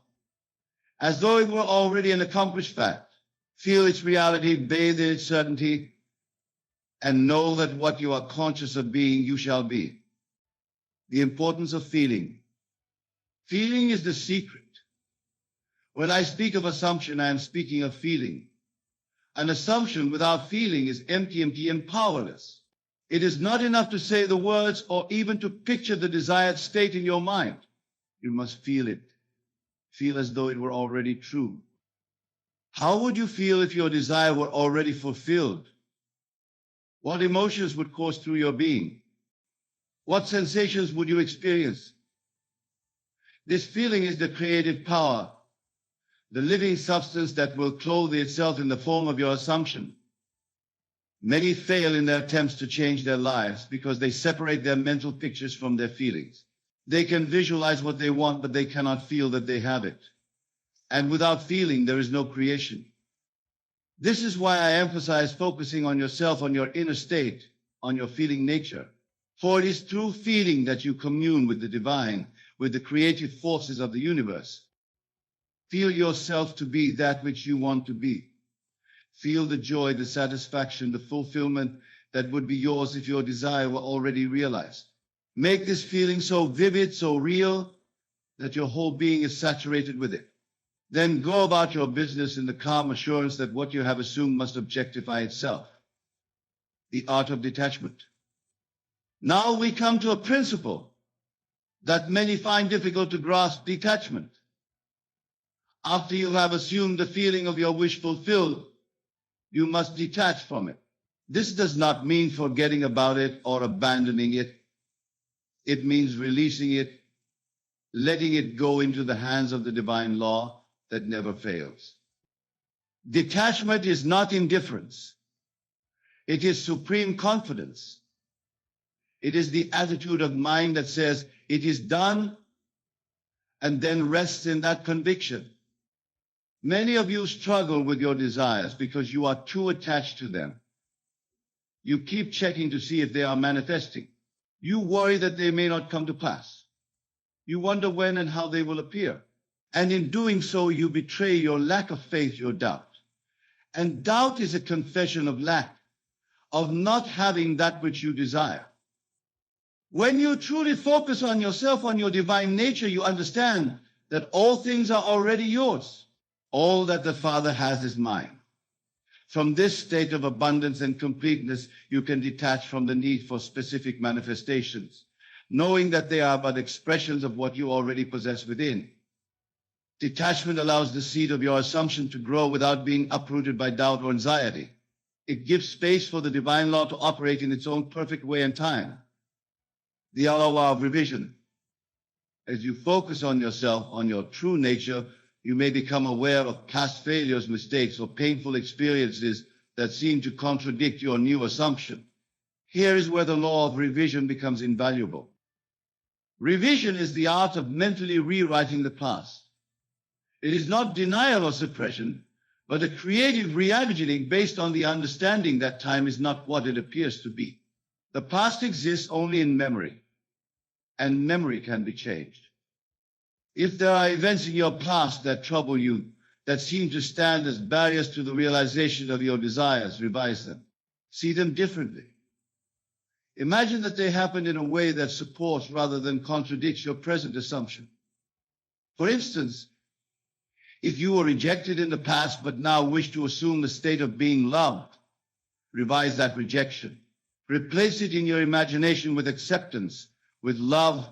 as though it were already an accomplished fact. Feel its reality, bathe in its certainty, and know that what you are conscious of being, you shall be. The importance of feeling. Feeling is the secret. When I speak of assumption, I am speaking of feeling. An assumption without feeling is empty and powerless. It is not enough to say the words or even to picture the desired state in your mind. You must feel it. Feel as though it were already true. How would you feel if your desire were already fulfilled? What emotions would course through your being? What sensations would you experience? This feeling is the creative power, the living substance that will clothe itself in the form of your assumption. Many fail in their attempts to change their lives because they separate their mental pictures from their feelings. They can visualize what they want, but they cannot feel that they have it. And without feeling, there is no creation. This is why I emphasize focusing on yourself, on your inner state, on your feeling nature. For it is through feeling that you commune with the divine, with the creative forces of the universe. Feel yourself to be that which you want to be. Feel the joy, the satisfaction, the fulfillment that would be yours if your desire were already realized. Make this feeling so vivid, so real, that your whole being is saturated with it. Then go about your business in the calm assurance that what you have assumed must objectify itself. The art of detachment. Now we come to a principle that many find difficult to grasp: detachment. After you have assumed the feeling of your wish fulfilled, you must detach from it. This does not mean forgetting about it or abandoning it. It means releasing it, letting it go into the hands of the divine law that never fails. Detachment is not indifference. It is supreme confidence. It is the attitude of mind that says it is done and then rests in that conviction. Many of you struggle with your desires because you are too attached to them. You keep checking to see if they are manifesting. You worry that they may not come to pass. You wonder when and how they will appear. And in doing so, you betray your lack of faith, your doubt. And doubt is a confession of lack, of not having that which you desire. When you truly focus on yourself, on your divine nature, you understand that all things are already yours. All that the Father has is mine. From this state of abundance and completeness, you can detach from the need for specific manifestations, knowing that they are but expressions of what you already possess within. Detachment allows the seed of your assumption to grow without being uprooted by doubt or anxiety. It gives space for the divine law to operate in its own perfect way and time. The hour of revision. As you focus on yourself, on your true nature, you may become aware of past failures, mistakes, or painful experiences that seem to contradict your new assumption. Here is where the law of revision becomes invaluable. Revision is the art of mentally rewriting the past. It is not denial or suppression, but a creative reimagining based on the understanding that time is not what it appears to be. The past exists only in memory, and memory can be changed. If there are events in your past that trouble you, that seem to stand as barriers to the realization of your desires. Revise them. See them differently. Imagine that they happen in a way that supports rather than contradicts your present assumption. For instance, if you were rejected in the past but now wish to assume the state of being loved, revise that rejection. Replace it in your imagination with acceptance, with love,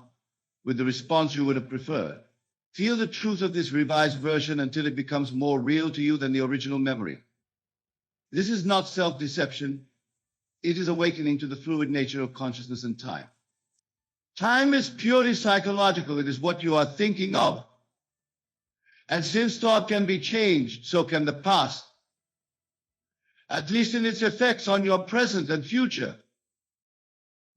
with the response you would have preferred. Feel the truth of this revised version until it becomes more real to you than the original memory. This is not self-deception. It is awakening to the fluid nature of consciousness and time. Time is purely psychological. It is what you are thinking of. And since thought can be changed, so can the past, at least in its effects on your present and future.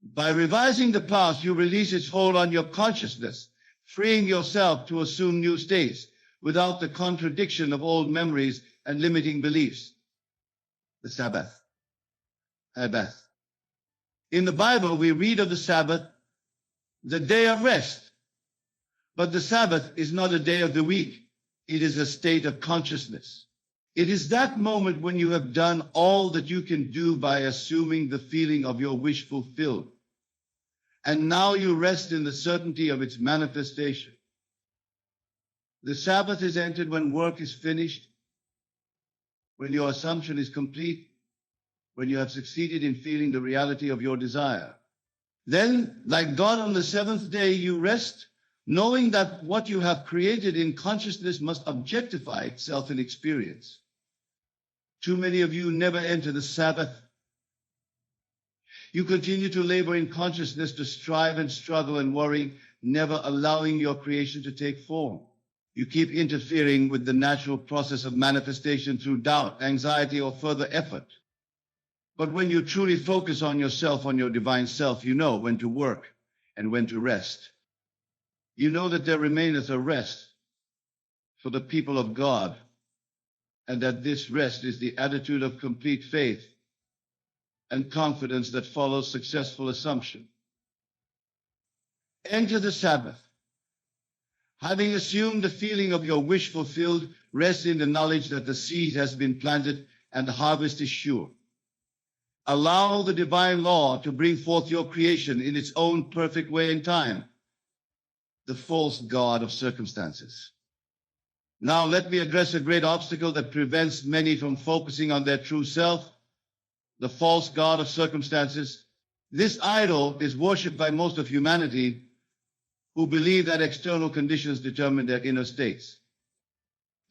By revising the past, you release its hold on your consciousness, freeing yourself to assume new states without the contradiction of old memories and limiting beliefs. The Sabbath. Sabbath. In the Bible, we read of the Sabbath, the day of rest. But the Sabbath is not a day of the week. It is a state of consciousness. It is that moment when you have done all that you can do by assuming the feeling of your wish fulfilled. And now you rest in the certainty of its manifestation. The Sabbath is entered when work is finished, when your assumption is complete, when you have succeeded in feeling the reality of your desire. Then, like God on the seventh day, you rest, knowing that what you have created in consciousness must objectify itself in experience. Too many of you never enter the Sabbath. You continue to labor in consciousness, to strive and struggle and worry, never allowing your creation to take form. You keep interfering with the natural process of manifestation through doubt, anxiety, or further effort. But when you truly focus on yourself, on your divine self, you know when to work and when to rest. You know that there remaineth a rest for the people of God, and that this rest is the attitude of complete faith and confidence that follows successful assumption. Enter the Sabbath. Having assumed the feeling of your wish fulfilled, rest in the knowledge that the seed has been planted and the harvest is sure. Allow the divine law to bring forth your creation in its own perfect way and time. The false god of circumstances. Now let me address a great obstacle that prevents many from focusing on their true self, the false god of circumstances. This idol is worshipped by most of humanity, who believe that external conditions determine their inner states.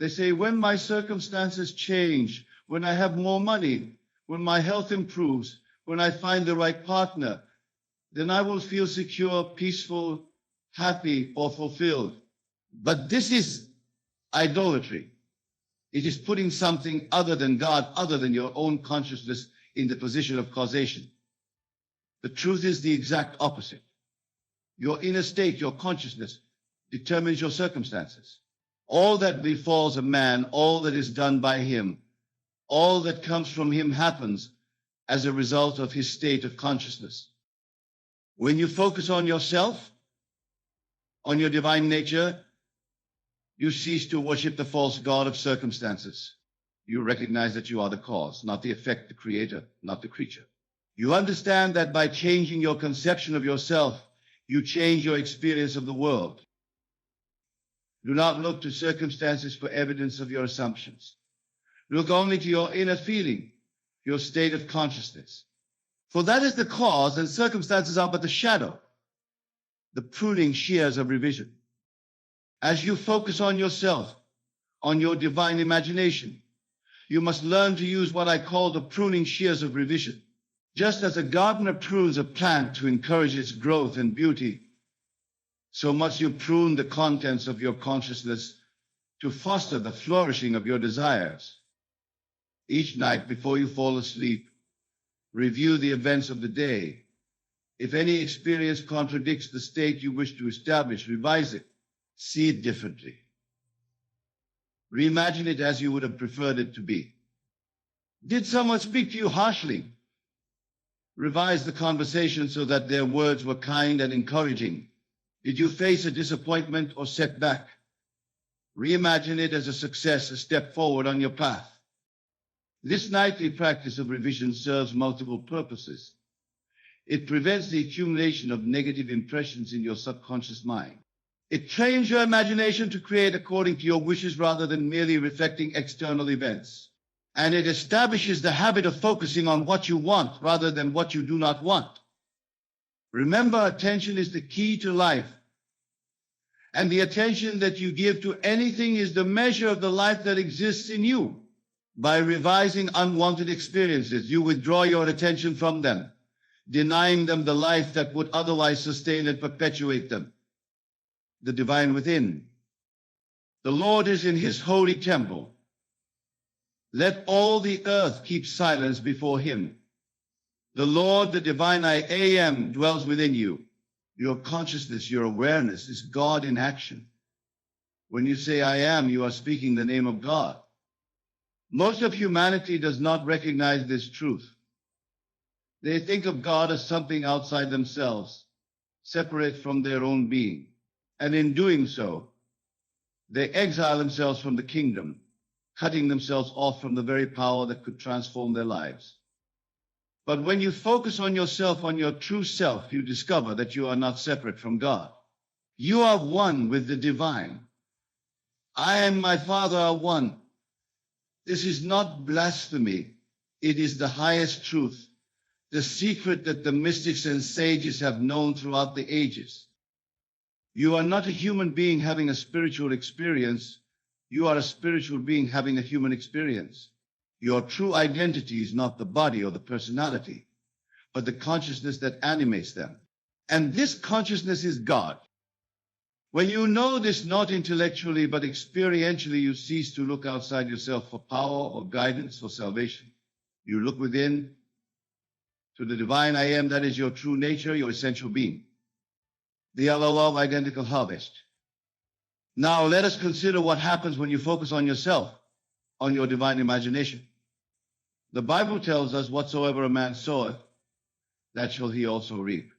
They say, when my circumstances change, when I have more money, when my health improves, when I find the right partner, then I will feel secure, peaceful, happy, or fulfilled. But this is idolatry. It is putting something other than God, other than your own consciousness, in the position of causation. The truth is the exact opposite. Your inner state, your consciousness, determines your circumstances. All that befalls a man, all that is done by him, all that comes from him happens as a result of his state of consciousness. When you focus on yourself, on your divine nature, you cease to worship the false god of circumstances. You recognize that you are the cause, not the effect, the creator, not the creature. You understand that by changing your conception of yourself, you change your experience of the world. Do not look to circumstances for evidence of your assumptions. Look only to your inner feeling, your state of consciousness. For that is the cause, and circumstances are but the shadow, the pruning shears of revision. As you focus on yourself, on your divine imagination, you must learn to use what I call the pruning shears of revision. Just as a gardener prunes a plant to encourage its growth and beauty, so must you prune the contents of your consciousness to foster the flourishing of your desires. Each night before you fall asleep, review the events of the day. If any experience contradicts the state you wish to establish, revise it. See it differently. Reimagine it as you would have preferred it to be. Did someone speak to you harshly? Revise the conversation so that their words were kind and encouraging. Did you face a disappointment or setback? Reimagine it as a success, a step forward on your path. This nightly practice of revision serves multiple purposes. It prevents the accumulation of negative impressions in your subconscious mind. It trains your imagination to create according to your wishes rather than merely reflecting external events. And it establishes the habit of focusing on what you want rather than what you do not want. Remember, attention is the key to life. And the attention that you give to anything is the measure of the life that exists in you. By revising unwanted experiences, you withdraw your attention from them, denying them the life that would otherwise sustain and perpetuate them. The divine within. The Lord is in his holy temple. Let all the earth keep silence before him. The Lord, the divine I am, dwells within you. Your consciousness, your awareness is God in action. When you say I am, you are speaking the name of God. Most of humanity does not recognize this truth. They think of God as something outside themselves, separate from their own being. And in doing so, they exile themselves from the kingdom, cutting themselves off from the very power that could transform their lives. But when you focus on yourself, on your true self, you discover that you are not separate from God. You are one with the divine. I and my Father are one. This is not blasphemy. It is the highest truth, the secret that the mystics and sages have known throughout the ages. You are not a human being having a spiritual experience. You are a spiritual being having a human experience. Your true identity is not the body or the personality, but the consciousness that animates them. And this consciousness is God. When you know this not intellectually but experientially, you cease to look outside yourself for power or guidance or salvation. You look within to the divine I am, that is your true nature, your essential being. The law of identical harvest. Now let us consider what happens when you focus on yourself, on your divine imagination. The Bible tells us, whatsoever a man soweth, that shall he also reap.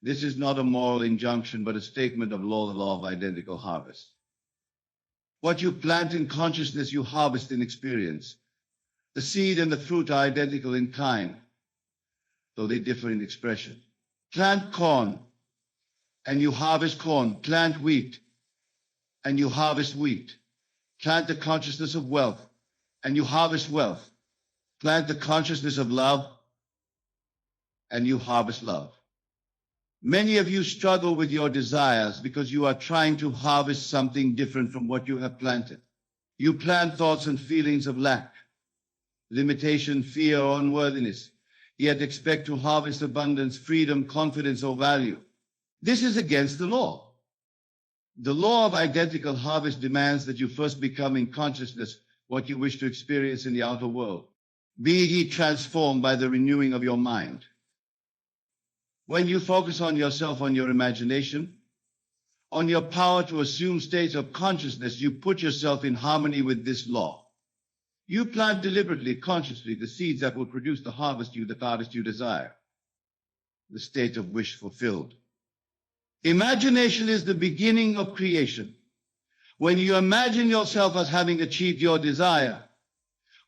This is not a moral injunction, but a statement of the law of identical harvest. What you plant in consciousness, you harvest in experience. The seed and the fruit are identical in kind, though they differ in expression. Plant corn, and you harvest corn. Plant wheat, and you harvest wheat. Plant the consciousness of wealth, and you harvest wealth. Plant the consciousness of love, and you harvest love. Many of you struggle with your desires because you are trying to harvest something different from what you have planted. You plant thoughts and feelings of lack, limitation, fear, or unworthiness, yet expect to harvest abundance, freedom, confidence, or value. This is against the law. The law of identical harvest demands that you first become in consciousness what you wish to experience in the outer world. Be ye transformed by the renewing of your mind. When you focus on yourself, on your imagination, on your power to assume states of consciousness, you put yourself in harmony with this law. You plant deliberately, consciously, the seeds that will produce the harvest you desire, the state of wish fulfilled. Imagination is the beginning of creation. When you imagine yourself as having achieved your desire,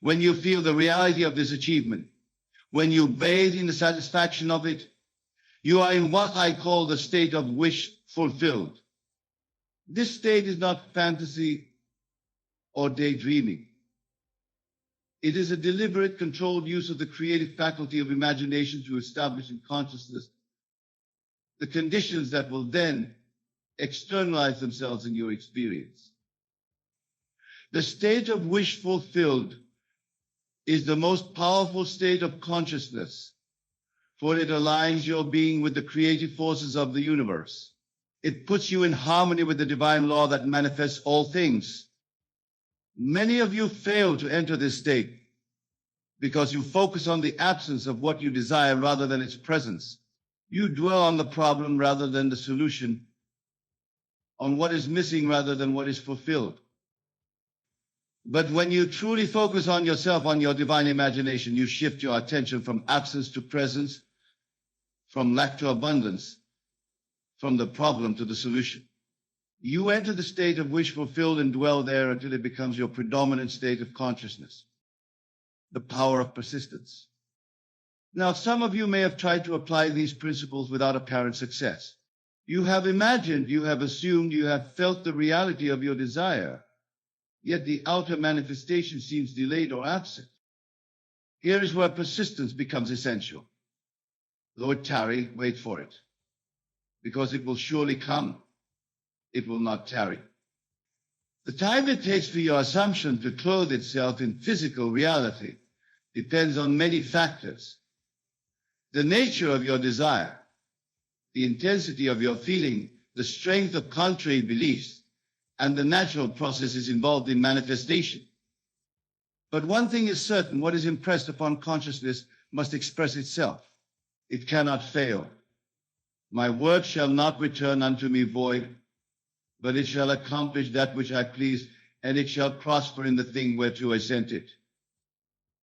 when you feel the reality of this achievement, when you bathe in the satisfaction of it, you are in what I call the state of wish fulfilled. This state is not fantasy or daydreaming. It is a deliberate, controlled use of the creative faculty of imagination to establish in consciousness the conditions that will then externalize themselves in your experience. The state of wish fulfilled is the most powerful state of consciousness, for it aligns your being with the creative forces of the universe. It puts you in harmony with the divine law that manifests all things. Many of you fail to enter this state because you focus on the absence of what you desire rather than its presence. You dwell on the problem rather than the solution, on what is missing rather than what is fulfilled. But when you truly focus on yourself, on your divine imagination, you shift your attention from absence to presence, from lack to abundance, from the problem to the solution. You enter the state of wish fulfilled and dwell there until it becomes your predominant state of consciousness. The power of persistence. Now, some of you may have tried to apply these principles without apparent success. You have imagined, you have assumed, you have felt the reality of your desire, yet the outer manifestation seems delayed or absent. Here is where persistence becomes essential. Though it tarry, wait for it, because it will surely come. It will not tarry. The time it takes for your assumption to clothe itself in physical reality depends on many factors. The nature of your desire, the intensity of your feeling, the strength of contrary beliefs, and the natural processes involved in manifestation. But one thing is certain, what is impressed upon consciousness must express itself. It cannot fail. My word shall not return unto me void, but it shall accomplish that which I please, and it shall prosper in the thing whereto I sent it.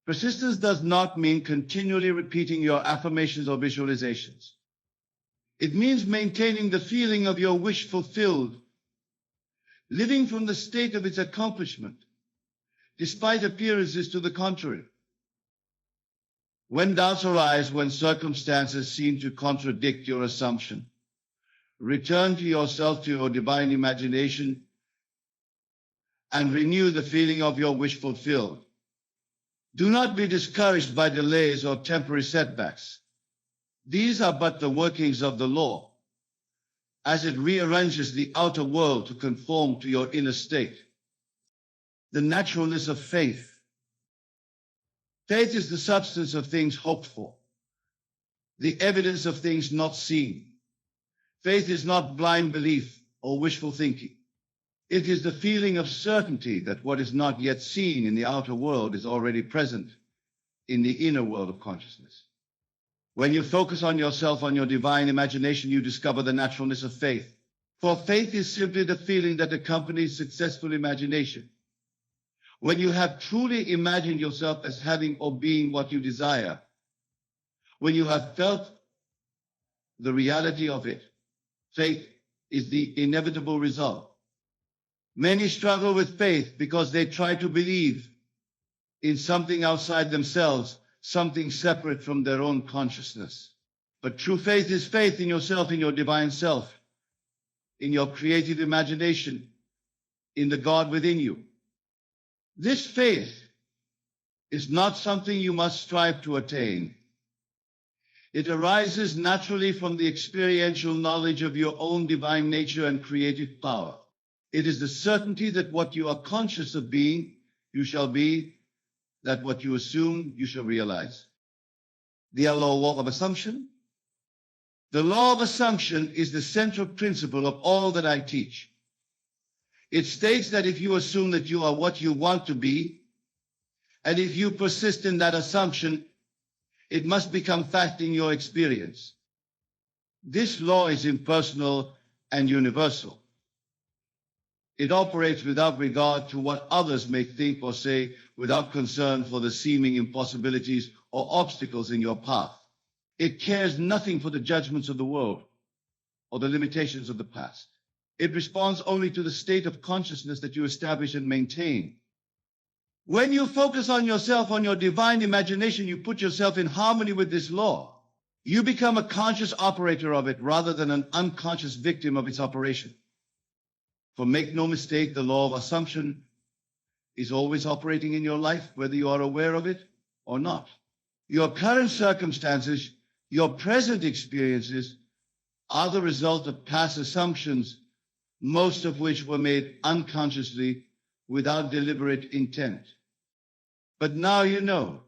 Persistence does not mean continually repeating your affirmations or visualizations. It means maintaining the feeling of your wish fulfilled, living from the state of its accomplishment, despite appearances to the contrary. When doubts arise, when circumstances seem to contradict your assumption, return to yourself, to your divine imagination, and renew the feeling of your wish fulfilled. Do not be discouraged by delays or temporary setbacks. These are but the workings of the law, as it rearranges the outer world to conform to your inner state. The naturalness of faith. Faith is the substance of things hoped for, the evidence of things not seen. Faith is not blind belief or wishful thinking. It is the feeling of certainty that what is not yet seen in the outer world is already present in the inner world of consciousness. When you focus on yourself, on your divine imagination, you discover the naturalness of faith. For faith is simply the feeling that accompanies successful imagination. When you have truly imagined yourself as having or being what you desire, when you have felt the reality of it, faith is the inevitable result. Many struggle with faith because they try to believe in something outside themselves, something separate from their own consciousness. But true faith is faith in yourself, in your divine self, in your creative imagination, in the God within you. This faith is not something you must strive to attain. It arises naturally from the experiential knowledge of your own divine nature and creative power. It is the certainty that what you are conscious of being, you shall be, that what you assume, you shall realize. The law of assumption. The law of assumption is the central principle of all that I teach. It states that if you assume that you are what you want to be, and if you persist in that assumption, it must become fact in your experience. This law is impersonal and universal. It operates without regard to what others may think or say, without concern for the seeming impossibilities or obstacles in your path. It cares nothing for the judgments of the world or the limitations of the past. It responds only to the state of consciousness that you establish and maintain. When you focus on yourself, on your divine imagination, you put yourself in harmony with this law. You become a conscious operator of it rather than an unconscious victim of its operation. For make no mistake, the law of assumption is always operating in your life, whether you are aware of it or not. Your current circumstances, your present experiences are the result of past assumptions, most of which were made unconsciously without deliberate intent. But now you know.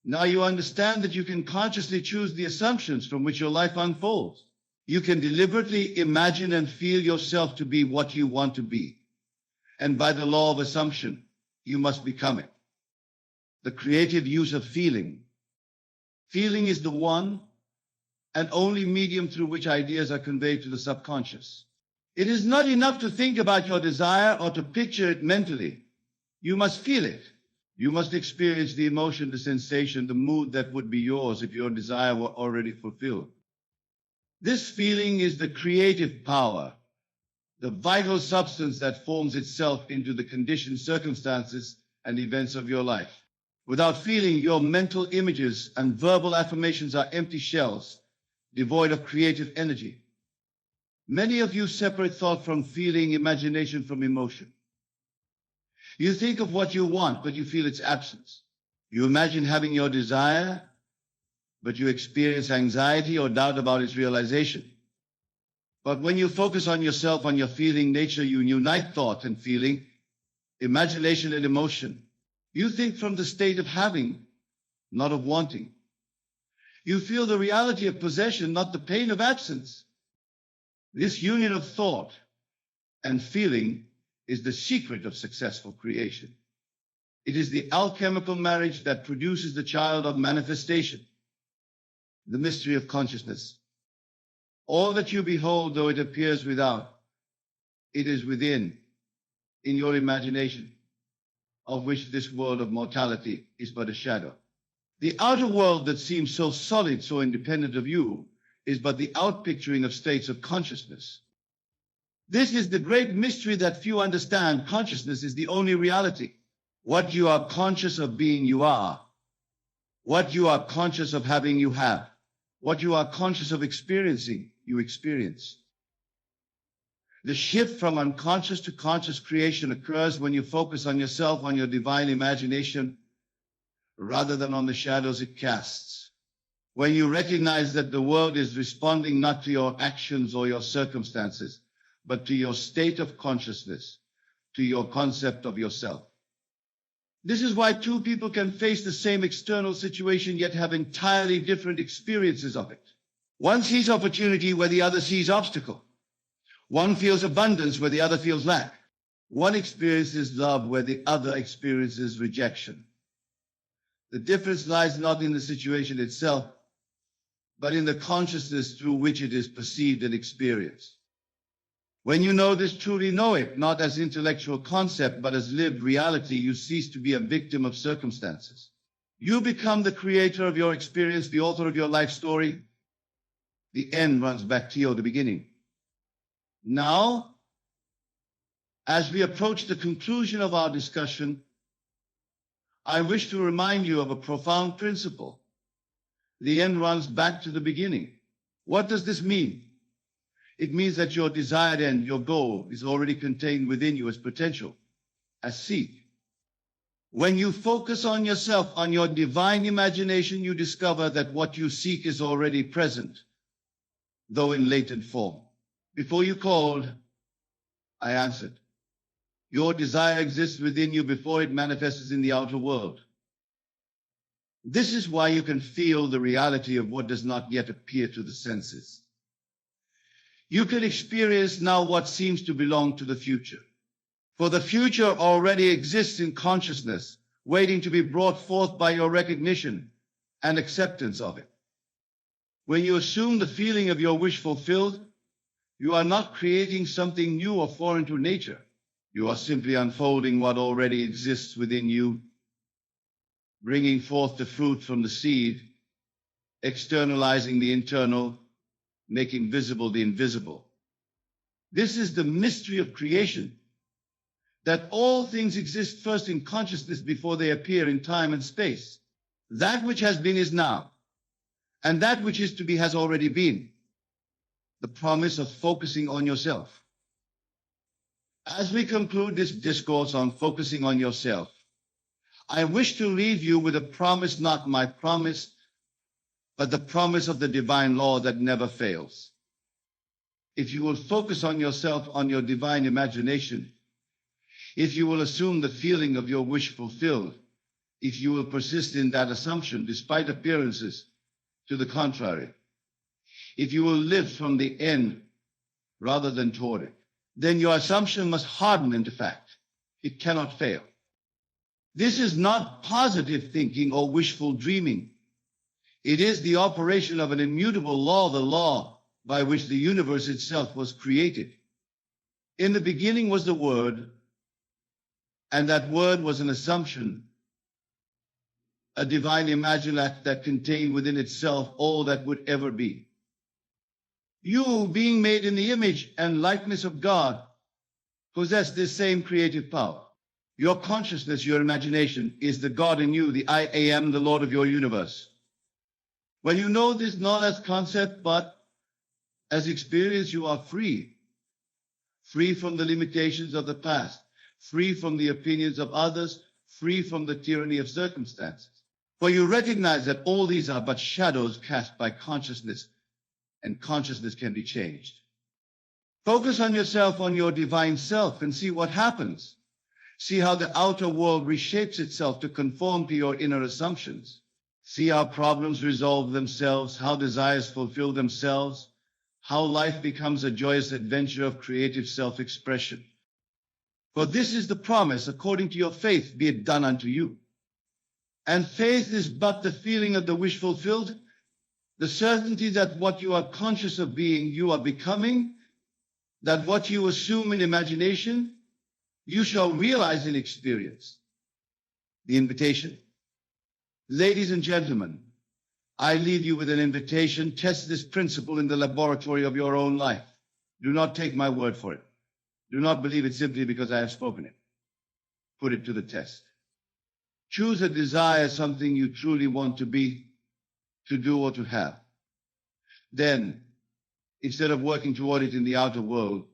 Now you understand that you can consciously choose the assumptions from which your life unfolds. You can deliberately imagine and feel yourself to be what you want to be. And by the law of assumption, you must become it. The creative use of feeling. Feeling is the one and only medium through which ideas are conveyed to the subconscious. It is not enough to think about your desire or to picture it mentally. You must feel it. You must experience the emotion, the sensation, the mood that would be yours if your desire were already fulfilled. This feeling is the creative power the vital substance that forms itself into the conditioned circumstances and events of your life. Without feeling, your mental images and verbal affirmations are empty shells, devoid of creative energy. Many of you separate thought from feeling, imagination from emotion. You think of what you want, but you feel its absence. You imagine having your desire, but you experience anxiety or doubt about its realization. But when you focus on yourself, on your feeling nature, you unite thought and feeling, imagination and emotion. You think from the state of having, not of wanting. You feel the reality of possession, not the pain of absence. This union of thought and feeling is the secret of successful creation. It is the alchemical marriage that produces the child of manifestation, the mystery of consciousness. All that you behold, though it appears without, it is within, in your imagination, of which this world of mortality is but a shadow. The outer world that seems so solid, so independent of you, is but the outpicturing of states of consciousness. This is the great mystery that few understand. Consciousness is the only reality. What you are conscious of being, you are. What you are conscious of having, you have. What you are conscious of experiencing, you experience. The shift from unconscious to conscious creation occurs when you focus on yourself, on your divine imagination, rather than on the shadows it casts. When you recognize that the world is responding not to your actions or your circumstances, but to your state of consciousness, to your concept of yourself. This is why two people can face the same external situation yet have entirely different experiences of it. One sees opportunity where the other sees obstacle. One feels abundance where the other feels lack. One experiences love where the other experiences rejection. The difference lies not in the situation itself, but in the consciousness through which it is perceived and experienced. When you know this, truly know it, not as intellectual concept, but as lived reality, you cease to be a victim of circumstances. You become the creator of your experience, the author of your life story. The end runs back to you, the beginning. Now, as we approach the conclusion of our discussion, I wish to remind you of a profound principle. The end runs back to the beginning. What does this mean? It means that your desired end, your goal, is already contained within you as potential, as seed. When you focus on yourself, on your divine imagination, you discover that what you seek is already present, though in latent form. Before you called, I answered. Your desire exists within you before it manifests in the outer world. This is why you can feel the reality of what does not yet appear to the senses. You can experience now what seems to belong to the future. For the future already exists in consciousness, waiting to be brought forth by your recognition and acceptance of it. When you assume the feeling of your wish fulfilled, you are not creating something new or foreign to nature. You are simply unfolding what already exists within you, bringing forth the fruit from the seed, externalizing the internal, making visible the invisible. This is the mystery of creation, that all things exist first in consciousness before they appear in time and space. That which has been is now, and that which is to be has already been. The promise of focusing on yourself. As we conclude this discourse on focusing on yourself, I wish to leave you with a promise, not my promise, but the promise of the divine law that never fails. If you will focus on yourself, on your divine imagination, if you will assume the feeling of your wish fulfilled, if you will persist in that assumption despite appearances to the contrary, if you will live from the end rather than toward it, then your assumption must harden into fact. It cannot fail. This is not positive thinking or wishful dreaming. It is the operation of an immutable law, the law by which the universe itself was created. In the beginning was the Word, and that Word was an assumption, a divine imagination that contained within itself all that would ever be. You, being made in the image and likeness of God, possess this same creative power. Your consciousness, your imagination, is the God in you, the I am, the Lord of your universe. When you know this not as concept, but as experience, you are free. Free from the limitations of the past, free from the opinions of others, free from the tyranny of circumstances. For you recognize that all these are but shadows cast by consciousness, and consciousness can be changed. Focus on yourself, on your divine self, and see what happens. See how the outer world reshapes itself to conform to your inner assumptions. See how problems resolve themselves, how desires fulfill themselves, how life becomes a joyous adventure of creative self-expression. For this is the promise, according to your faith, be it done unto you. And faith is but the feeling of the wish fulfilled, the certainty that what you are conscious of being, you are becoming, that what you assume in imagination, you shall realize in experience. The invitation. Ladies and gentlemen, I leave you with an invitation. Test this principle in the laboratory of your own life. Do not take my word for it. Do not believe it simply because I have spoken it. Put it to the test. Choose a desire, something you truly want to be, to do, or to have. Then, instead of working toward it in the outer world,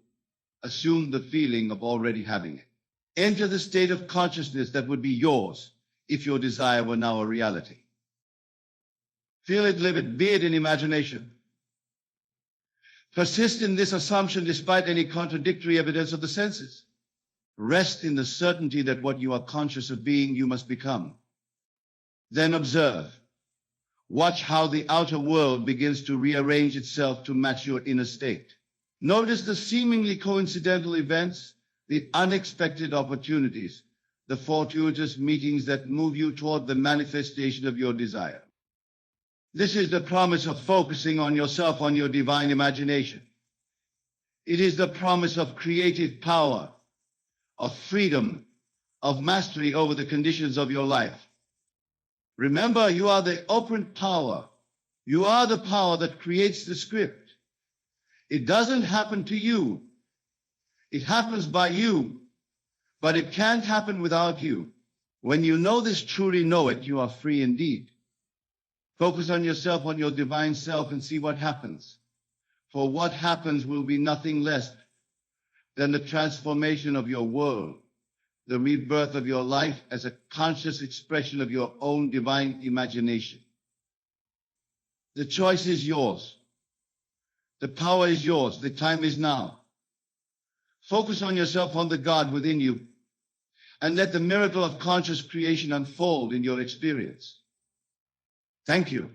assume the feeling of already having it. Enter the state of consciousness that would be yours if your desire were now a reality. Feel it, live it, be it in imagination. Persist in this assumption despite any contradictory evidence of the senses. Rest in the certainty that what you are conscious of being, you must become. Then observe. Watch how the outer world begins to rearrange itself to match your inner state. Notice the seemingly coincidental events, the unexpected opportunities, the fortuitous meetings that move you toward the manifestation of your desire. This is the promise of focusing on yourself, on your divine imagination. It is the promise of creative power, of freedom, of mastery over the conditions of your life. Remember, you are the operant power. You are the power that creates the script. It doesn't happen to you. It happens by you, but it can't happen without you. When you know this, truly know it, you are free indeed. Focus on yourself, on your divine self, and see what happens. For what happens will be nothing less than the transformation of your world, the rebirth of your life as a conscious expression of your own divine imagination. The choice is yours. The power is yours. The time is now. Focus on yourself, on the God within you, and let the miracle of conscious creation unfold in your experience. Thank you.